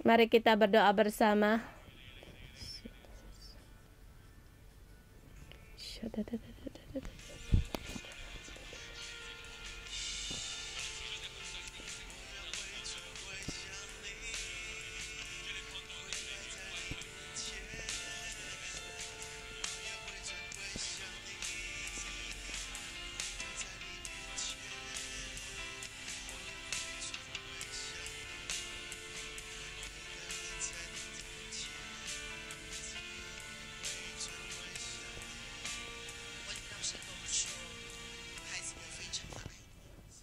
Mari kita berdoa bersama.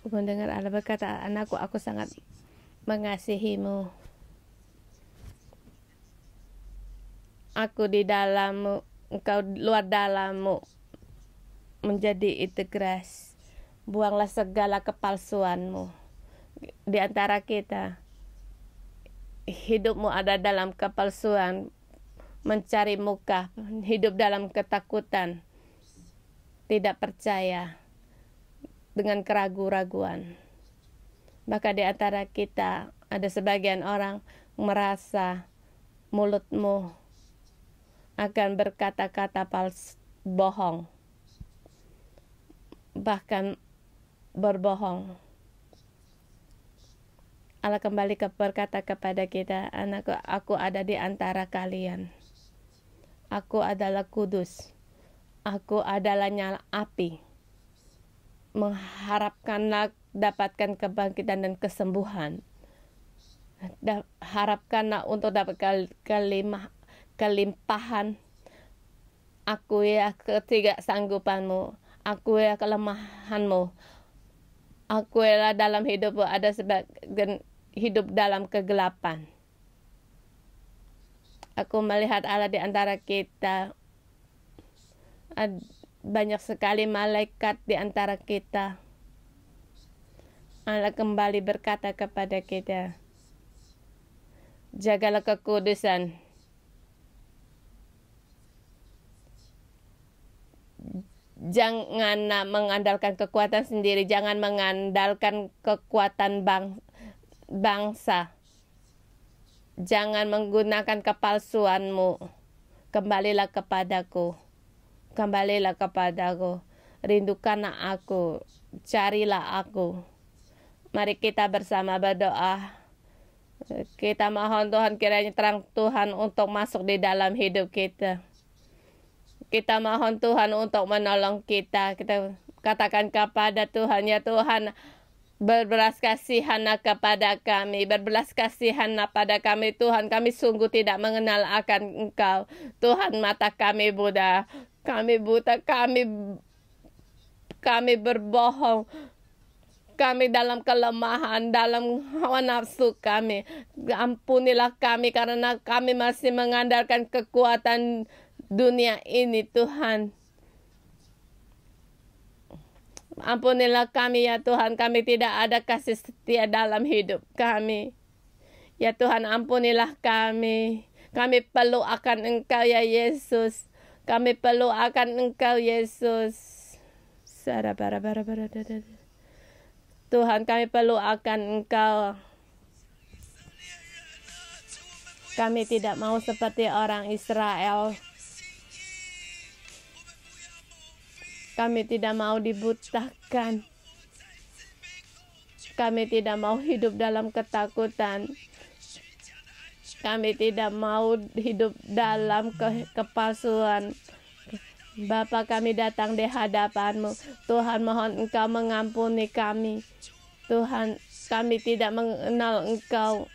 Mendengar Allah berkata, anakku, aku sangat mengasihimu. Aku di dalammu, engkau luar dalammu menjadi integras. Buanglah segala kepalsuanmu di antara kita. Hidupmu ada dalam kepalsuan, mencari muka, hidup dalam ketakutan, tidak percaya, dengan keraguan-raguan. Maka di antara kita ada sebagian orang merasa mulutmu akan berkata-kata palsu, bohong, bahkan berbohong. Allah kembali berkata kepada kita, anakku, aku ada di antara kalian. Aku adalah kudus. Aku adalah nyala api. Mengharapkanlah dapatkan kebangkitan dan kesembuhan. Harapkanlah untuk dapat kelimpahan. Aku ya ketidaksanggupanmu. Aku ya kelemahanmu. Aku ya dalam hidupmu ada sebagian hidup dalam kegelapan. Aku melihat Allah di antara kita. Banyak sekali malaikat di antara kita. Allah kembali berkata kepada kita, jagalah kekudusan. Jangan mengandalkan kekuatan sendiri. Jangan mengandalkan kekuatan bangsa. Jangan menggunakan kepalsuanmu. Kembalilah kepadaku. Kembalilah kepadaku, rindukanlah aku, carilah aku. Mari kita bersama berdoa. Kita mohon Tuhan, kiranya terang Tuhan untuk masuk di dalam hidup kita. Kita mohon Tuhan untuk menolong kita. Kita katakan kepada Tuhan, ya Tuhan, berbelas kasihanlah kepada kami, berbelas kasihanlah pada kami Tuhan. Kami sungguh tidak mengenal akan Engkau. Tuhan, mata kami buta. Kami buta, kami berbohong, kami dalam kelemahan, dalam hawa nafsu kami. Ampunilah kami karena kami masih mengandalkan kekuatan dunia ini, Tuhan. Ampunilah kami ya Tuhan, kami tidak ada kasih setia dalam hidup kami. Ya Tuhan, ampunilah kami. Kami perlu akan Engkau ya Yesus. Kami perlu akan Engkau, Yesus. Tuhan, kami perlu akan Engkau. Kami tidak mau seperti orang Israel. Kami tidak mau dibutakan. Kami tidak mau hidup dalam ketakutan. Kami tidak mau hidup dalam kepalsuan. Bapa, kami datang di hadapan-Mu. Tuhan, mohon Engkau mengampuni kami. Tuhan, kami tidak mengenal Engkau,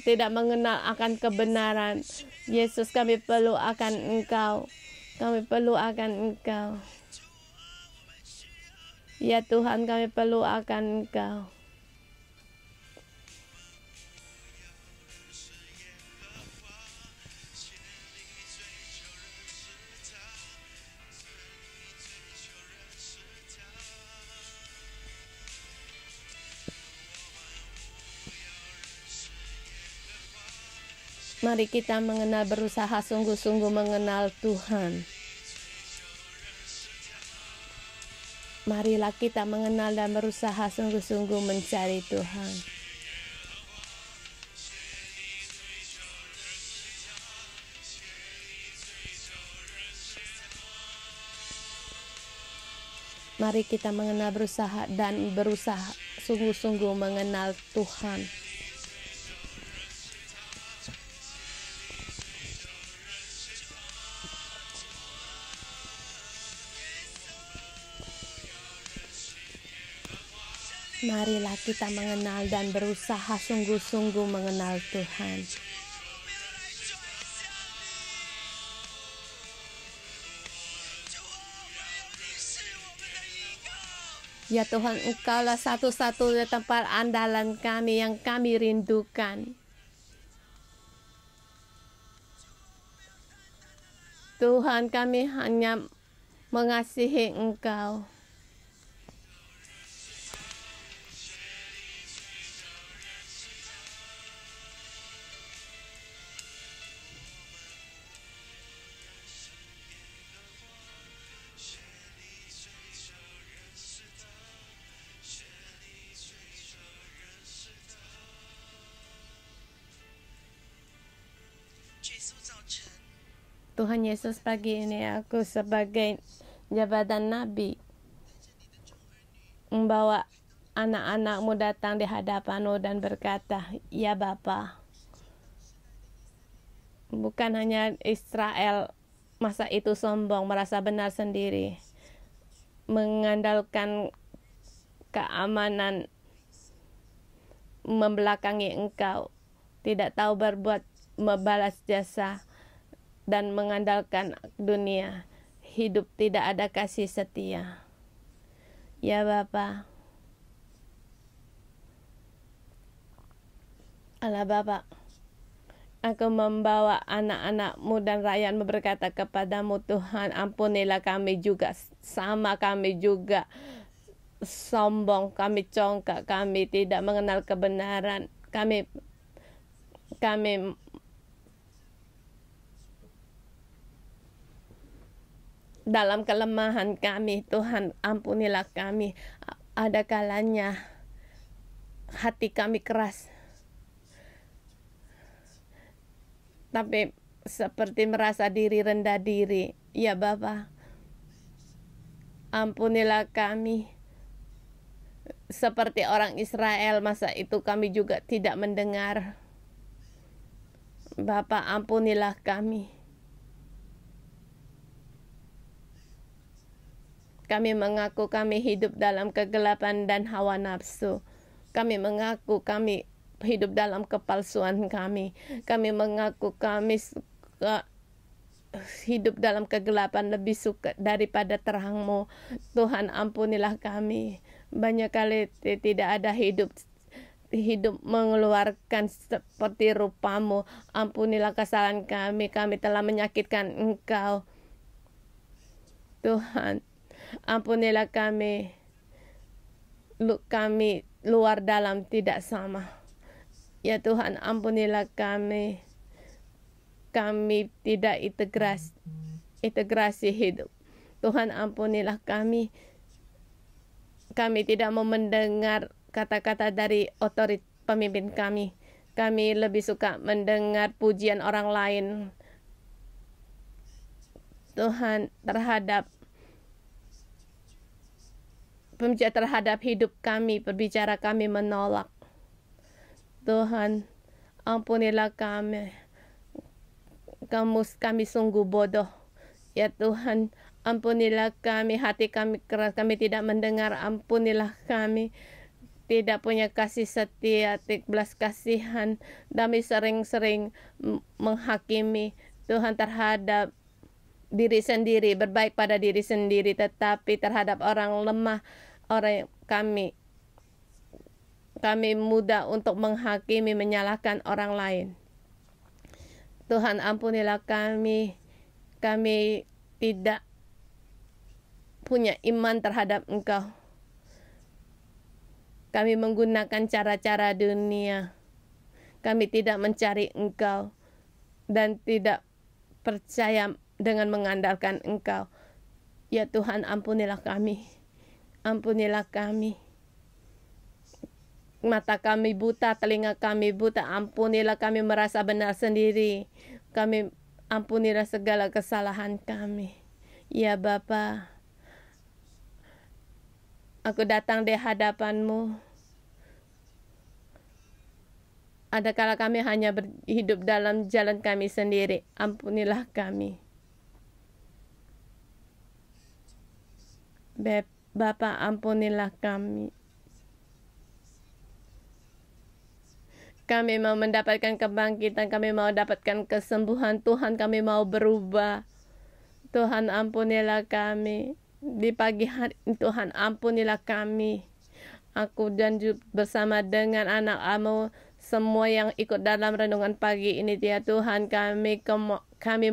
tidak mengenal akan kebenaran. Yesus, kami perlu akan Engkau. Kami perlu akan Engkau. Ya Tuhan, kami perlu akan Engkau. Mari kita mengenal, berusaha sungguh-sungguh mengenal Tuhan. Marilah kita mengenal dan berusaha sungguh-sungguh mencari Tuhan. Mari kita mengenal, berusaha sungguh-sungguh mengenal Tuhan. Marilah kita mengenal dan berusaha sungguh-sungguh mengenal Tuhan. Ya Tuhan, Engkaulah satu-satunya tempat andalan kami yang kami rindukan. Tuhan, kami hanya mengasihi Engkau. Tuhan Yesus, pagi ini aku sebagai jabatan Nabi membawa anak-anak-Mu datang di hadapan-Mu dan berkata, ya Bapa. Bukan hanya Israel masa itu sombong, merasa benar sendiri, mengandalkan keamanan, membelakangi Engkau, tidak tahu berbuat membalas jasa, dan mengandalkan dunia. Hidup tidak ada kasih setia. Ya Bapa, Allah Bapa, aku membawa anak-anak-Mu dan rakyat-Mu berkata kepadamu, Tuhan, ampunilah kami juga, sama kami juga sombong, kami congkak, kami tidak mengenal kebenaran, kami dalam kelemahan kami. Tuhan, ampunilah kami. Ada kalanya hati kami keras, tapi seperti merasa diri rendah diri. Ya Bapa, ampunilah kami. Seperti orang Israel masa itu kami juga tidak mendengar. Bapa, ampunilah kami. Kami mengaku kami hidup dalam kegelapan dan hawa nafsu. Kami mengaku kami hidup dalam kepalsuan kami. Kami mengaku kami suka hidup dalam kegelapan, lebih suka daripada terang-Mu. Tuhan, ampunilah kami. Banyak kali tidak ada hidup mengeluarkan seperti rupa-Mu. Ampunilah kesalahan kami. Kami telah menyakitkan Engkau. Tuhan, ampunilah kami. Kami luar dalam tidak sama. Ya Tuhan, ampunilah kami. Kami tidak integrasi hidup. Tuhan, ampunilah kami. Kami tidak mau mendengar kata-kata dari otoritas pemimpin kami. Kami lebih suka mendengar pujian orang lain. Tuhan, terhadap hidup kami, berbicara kami menolak. Tuhan, ampunilah kami. Kami sungguh bodoh. Ya Tuhan, ampunilah kami. Hati kami keras, kami tidak mendengar. Ampunilah kami. Tidak punya kasih setia, belas kasihan. Kami sering-sering menghakimi Tuhan terhadap diri sendiri, berbaik pada diri sendiri, tetapi terhadap orang lemah, orang kami mudah untuk menghakimi, menyalahkan orang lain. Tuhan, ampunilah kami. Kami tidak punya iman terhadap Engkau. Kami menggunakan cara-cara dunia. Kami tidak mencari Engkau. dan tidak percaya dengan mengandalkan Engkau. Ya Tuhan, ampunilah kami. Ampunilah kami. Mata kami buta, telinga kami buta. Ampunilah kami merasa benar sendiri. Ampunilah segala kesalahan kami. Ya Bapa, aku datang di hadapan-Mu. Adakala kami hanya hidup dalam jalan kami sendiri. Ampunilah kami. Bapa, ampunilah kami. Kami mau mendapatkan kebangkitan, kami mau dapatkan kesembuhan. Tuhan, kami mau berubah. Tuhan, ampunilah kami. Di pagi hari, Tuhan, ampunilah kami. Aku dan bersama dengan anak-Mu, semua yang ikut dalam renungan pagi ini, ya Tuhan, kami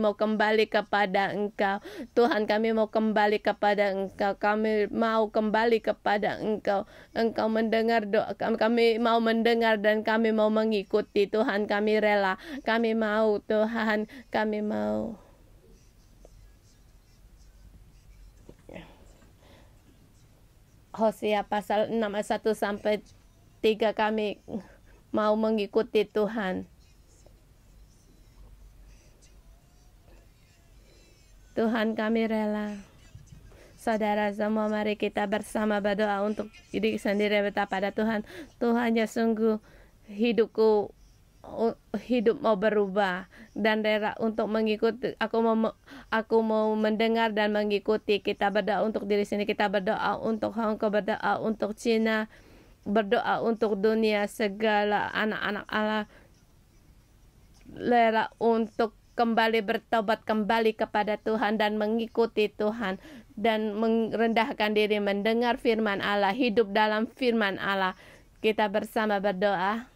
mau kembali kepada Engkau. Tuhan, kami mau kembali kepada Engkau. Kami mau kembali kepada Engkau. Engkau mendengar doa kami mau mendengar dan kami mau mengikuti. Tuhan, kami rela. Kami mau, Tuhan, kami mau. Hosea pasal 6 ayat 1 sampai 3, kami mau mengikuti Tuhan. Tuhan, kami rela. Saudara semua, mari kita bersama berdoa untuk diri sendiri betapa pada Tuhan. Tuhan, ya sungguh hidup mau berubah dan rela untuk mengikuti. Aku mau mendengar dan mengikuti. Kita berdoa untuk diri sendiri, kita berdoa untuk Hong Kong, berdoa untuk Cina, berdoa untuk dunia, segala anak-anak Allah, rela untuk kembali bertobat, kembali kepada Tuhan dan mengikuti Tuhan dan merendahkan diri, mendengar firman Allah, hidup dalam firman Allah. Kita bersama berdoa.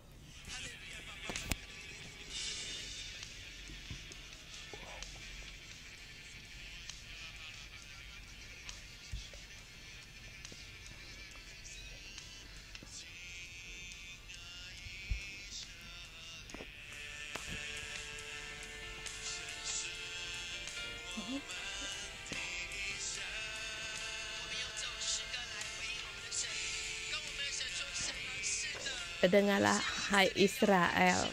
Dengarlah, hai Israel.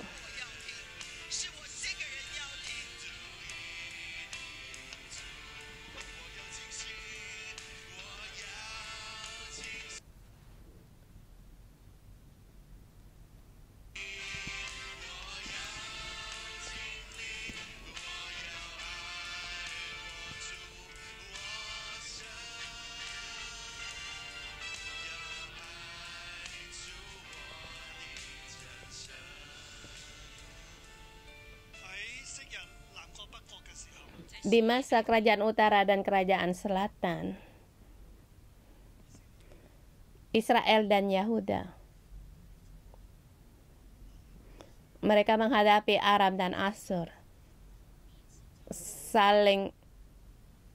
Di masa kerajaan utara dan kerajaan selatan, Israel dan Yahuda, mereka menghadapi Aram dan Asyur, saling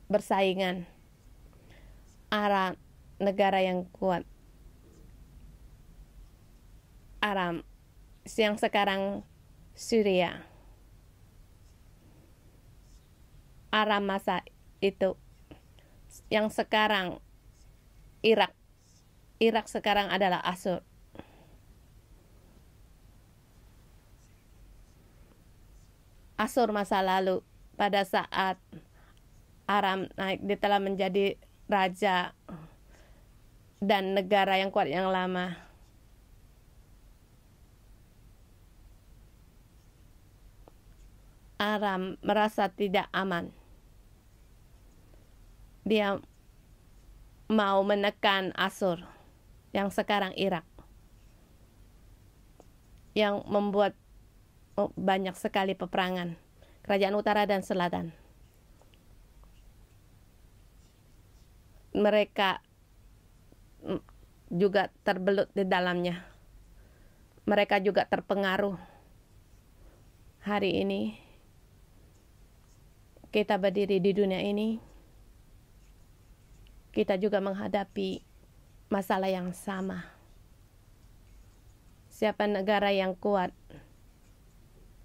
bersaingan. Aram, negara yang kuat. Aram, yang sekarang Syria. Aram masa itu, yang sekarang Irak. Irak sekarang adalah Asyur. Asyur masa lalu, pada saat Aram naik, dia telah menjadi raja dan negara yang kuat yang lama. Aram merasa tidak aman. Dia mau menekan Asyur, yang sekarang Irak, yang membuat banyak sekali peperangan, kerajaan utara dan selatan. Mereka juga terbelut di dalamnya. Mereka juga terpengaruh. Hari ini kita berdiri di dunia ini, kita juga menghadapi masalah yang sama. Siapa negara yang kuat?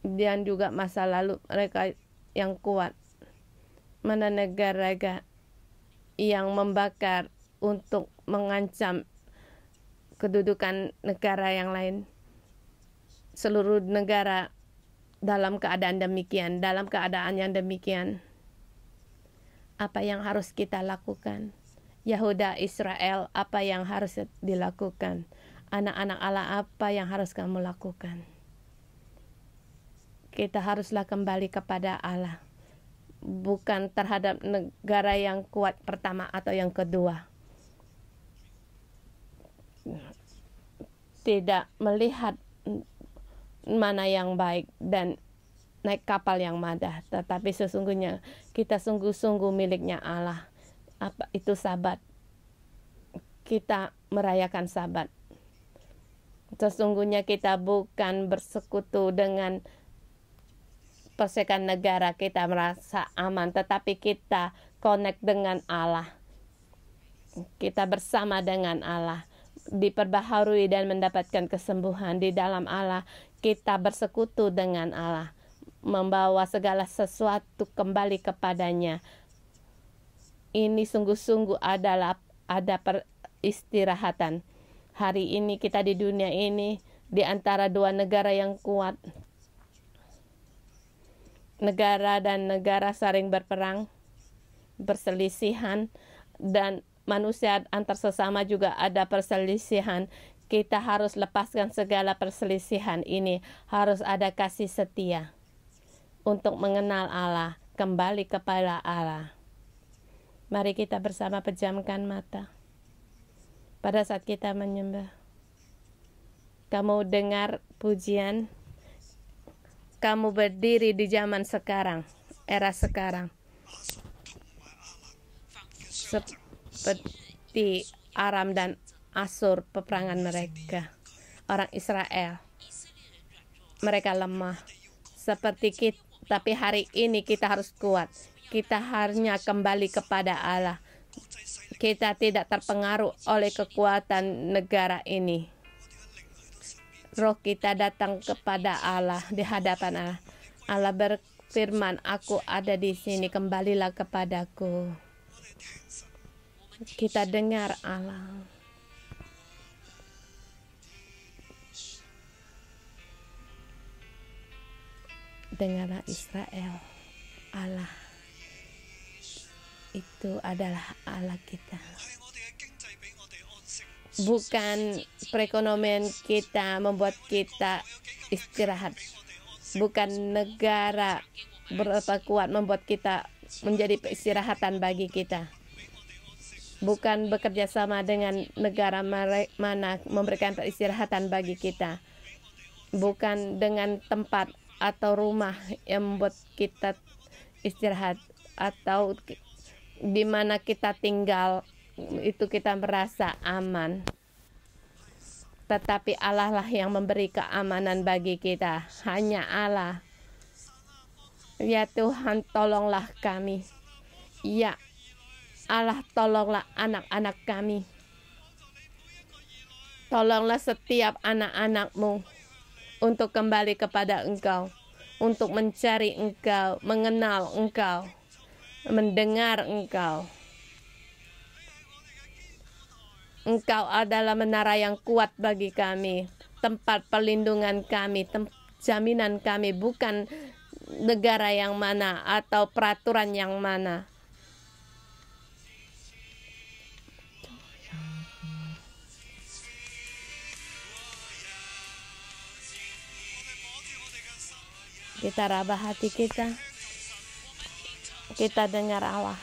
dan juga masa lalu mereka yang kuat. Mana negara yang membakar untuk mengancam kedudukan negara yang lain. Seluruh negara dalam keadaan demikian, dalam keadaan yang demikian. Apa yang harus kita lakukan? Yehuda, Israel, apa yang harus dilakukan? Anak-anak Allah, apa yang harus kamu lakukan? Kita haruslah kembali kepada Allah, bukan terhadap negara yang kuat pertama atau yang kedua. Tidak melihat mana yang baik dan naik kapal yang mana, tetapi sesungguhnya kita sungguh-sungguh miliknya Allah. Apa itu Sabat? Kita merayakan Sabat. Sesungguhnya kita bukan bersekutu dengan persekan negara, kita merasa aman, tetapi kita connect dengan Allah. Kita bersama dengan Allah, diperbaharui dan mendapatkan kesembuhan di dalam Allah. Kita bersekutu dengan Allah, membawa segala sesuatu kembali kepadanya. Ini sungguh-sungguh ada peristirahatan. Hari ini kita di dunia ini di antara dua negara yang kuat. Negara dan negara saling berperang, berselisihan, dan manusia antar sesama juga ada perselisihan. Kita harus lepaskan segala perselisihan ini. Harus ada kasih setia untuk mengenal Allah, kembali kepada Allah. Mari kita bersama pejamkan mata. Pada saat kita menyembah, kamu dengar pujian, kamu berdiri di zaman sekarang, era sekarang, seperti Aram dan Asur peperangan mereka. Orang Israel, mereka lemah seperti kita, tapi hari ini kita harus kuat. Kita hanya kembali kepada Allah. Kita tidak terpengaruh oleh kekuatan negara ini. Roh kita datang kepada Allah, di hadapan Allah. Allah berfirman, aku ada di sini, kembalilah kepadaku. Kita dengar Allah. Dengarlah Israel, Allah itu adalah Allah kita. Bukan perekonomian kita membuat kita istirahat. Bukan negara berapa kuat membuat kita menjadi peristirahatan bagi kita. Bukan bekerja sama dengan negara mana memberikan peristirahatan bagi kita. Bukan dengan tempat atau rumah yang membuat kita istirahat, atau di mana kita tinggal itu kita merasa aman. Tetapi Allah lah yang memberi keamanan bagi kita. Hanya Allah. Ya Tuhan, tolonglah kami. Ya Allah, tolonglah anak-anak kami. Tolonglah setiap anak-anak-Mu untuk kembali kepada Engkau, untuk mencari Engkau, mengenal Engkau, mendengar Engkau. Engkau adalah menara yang kuat bagi kami, tempat perlindungan kami, jaminan kami, bukan negara yang mana atau peraturan yang mana. Kita rabah hati kita dengar Allah.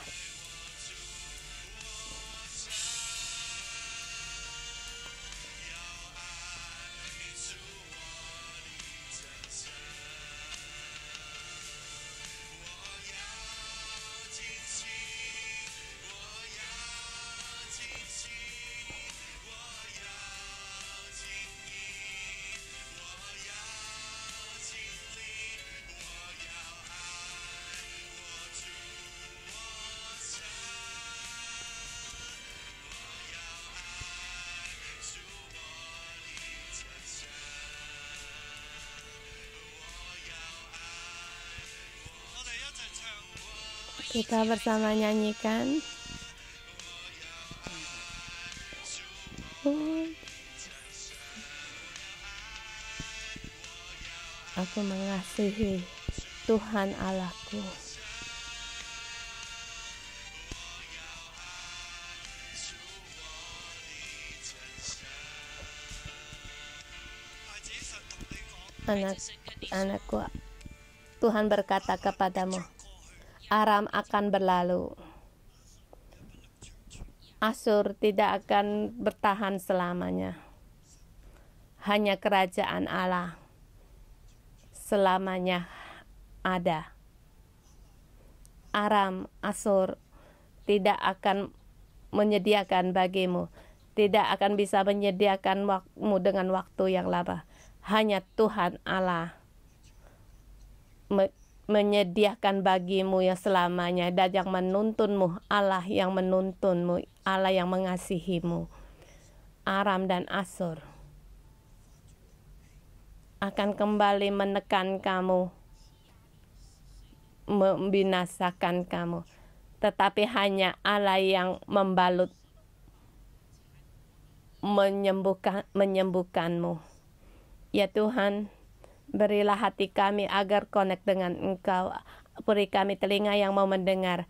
Kita bersama nyanyikan. Aku mengasihi Tuhan Allahku. Anakku, Tuhan berkata kepadamu, Aram akan berlalu. Asyur tidak akan bertahan selamanya. Hanya kerajaan Allah selamanya ada. Aram, Asyur tidak akan menyediakan bagimu, tidak akan bisa menyediakanmu dengan waktu yang lama. Hanya Tuhan Allah menyediakan bagimu yang selamanya, dan yang menuntunmu, Allah yang menuntunmu, Allah yang mengasihimu. Aram dan Asyur akan kembali menekan kamu, membinasakan kamu, tetapi hanya Allah yang membalut, menyembuhkanmu. Ya Tuhan, berilah hati kami agar connect dengan Engkau. Beri kami telinga yang mau mendengar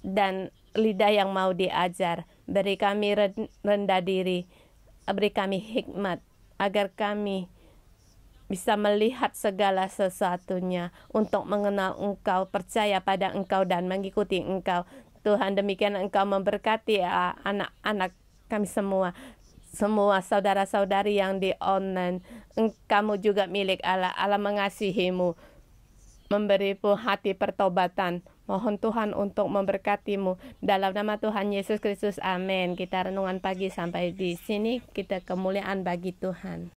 dan lidah yang mau diajar. Beri kami rendah diri, beri kami hikmat agar kami bisa melihat segala sesuatunya untuk mengenal Engkau, percaya pada Engkau dan mengikuti Engkau. Tuhan, demikian Engkau memberkati anak-anak kami semua saudara-saudari yang di online. Kamu juga milik Allah. Allah mengasihimu, memberimu hati pertobatan. Mohon Tuhan untuk memberkatimu. Dalam nama Tuhan Yesus Kristus, amin. Kita renungan pagi sampai di sini. Kita kemuliaan bagi Tuhan.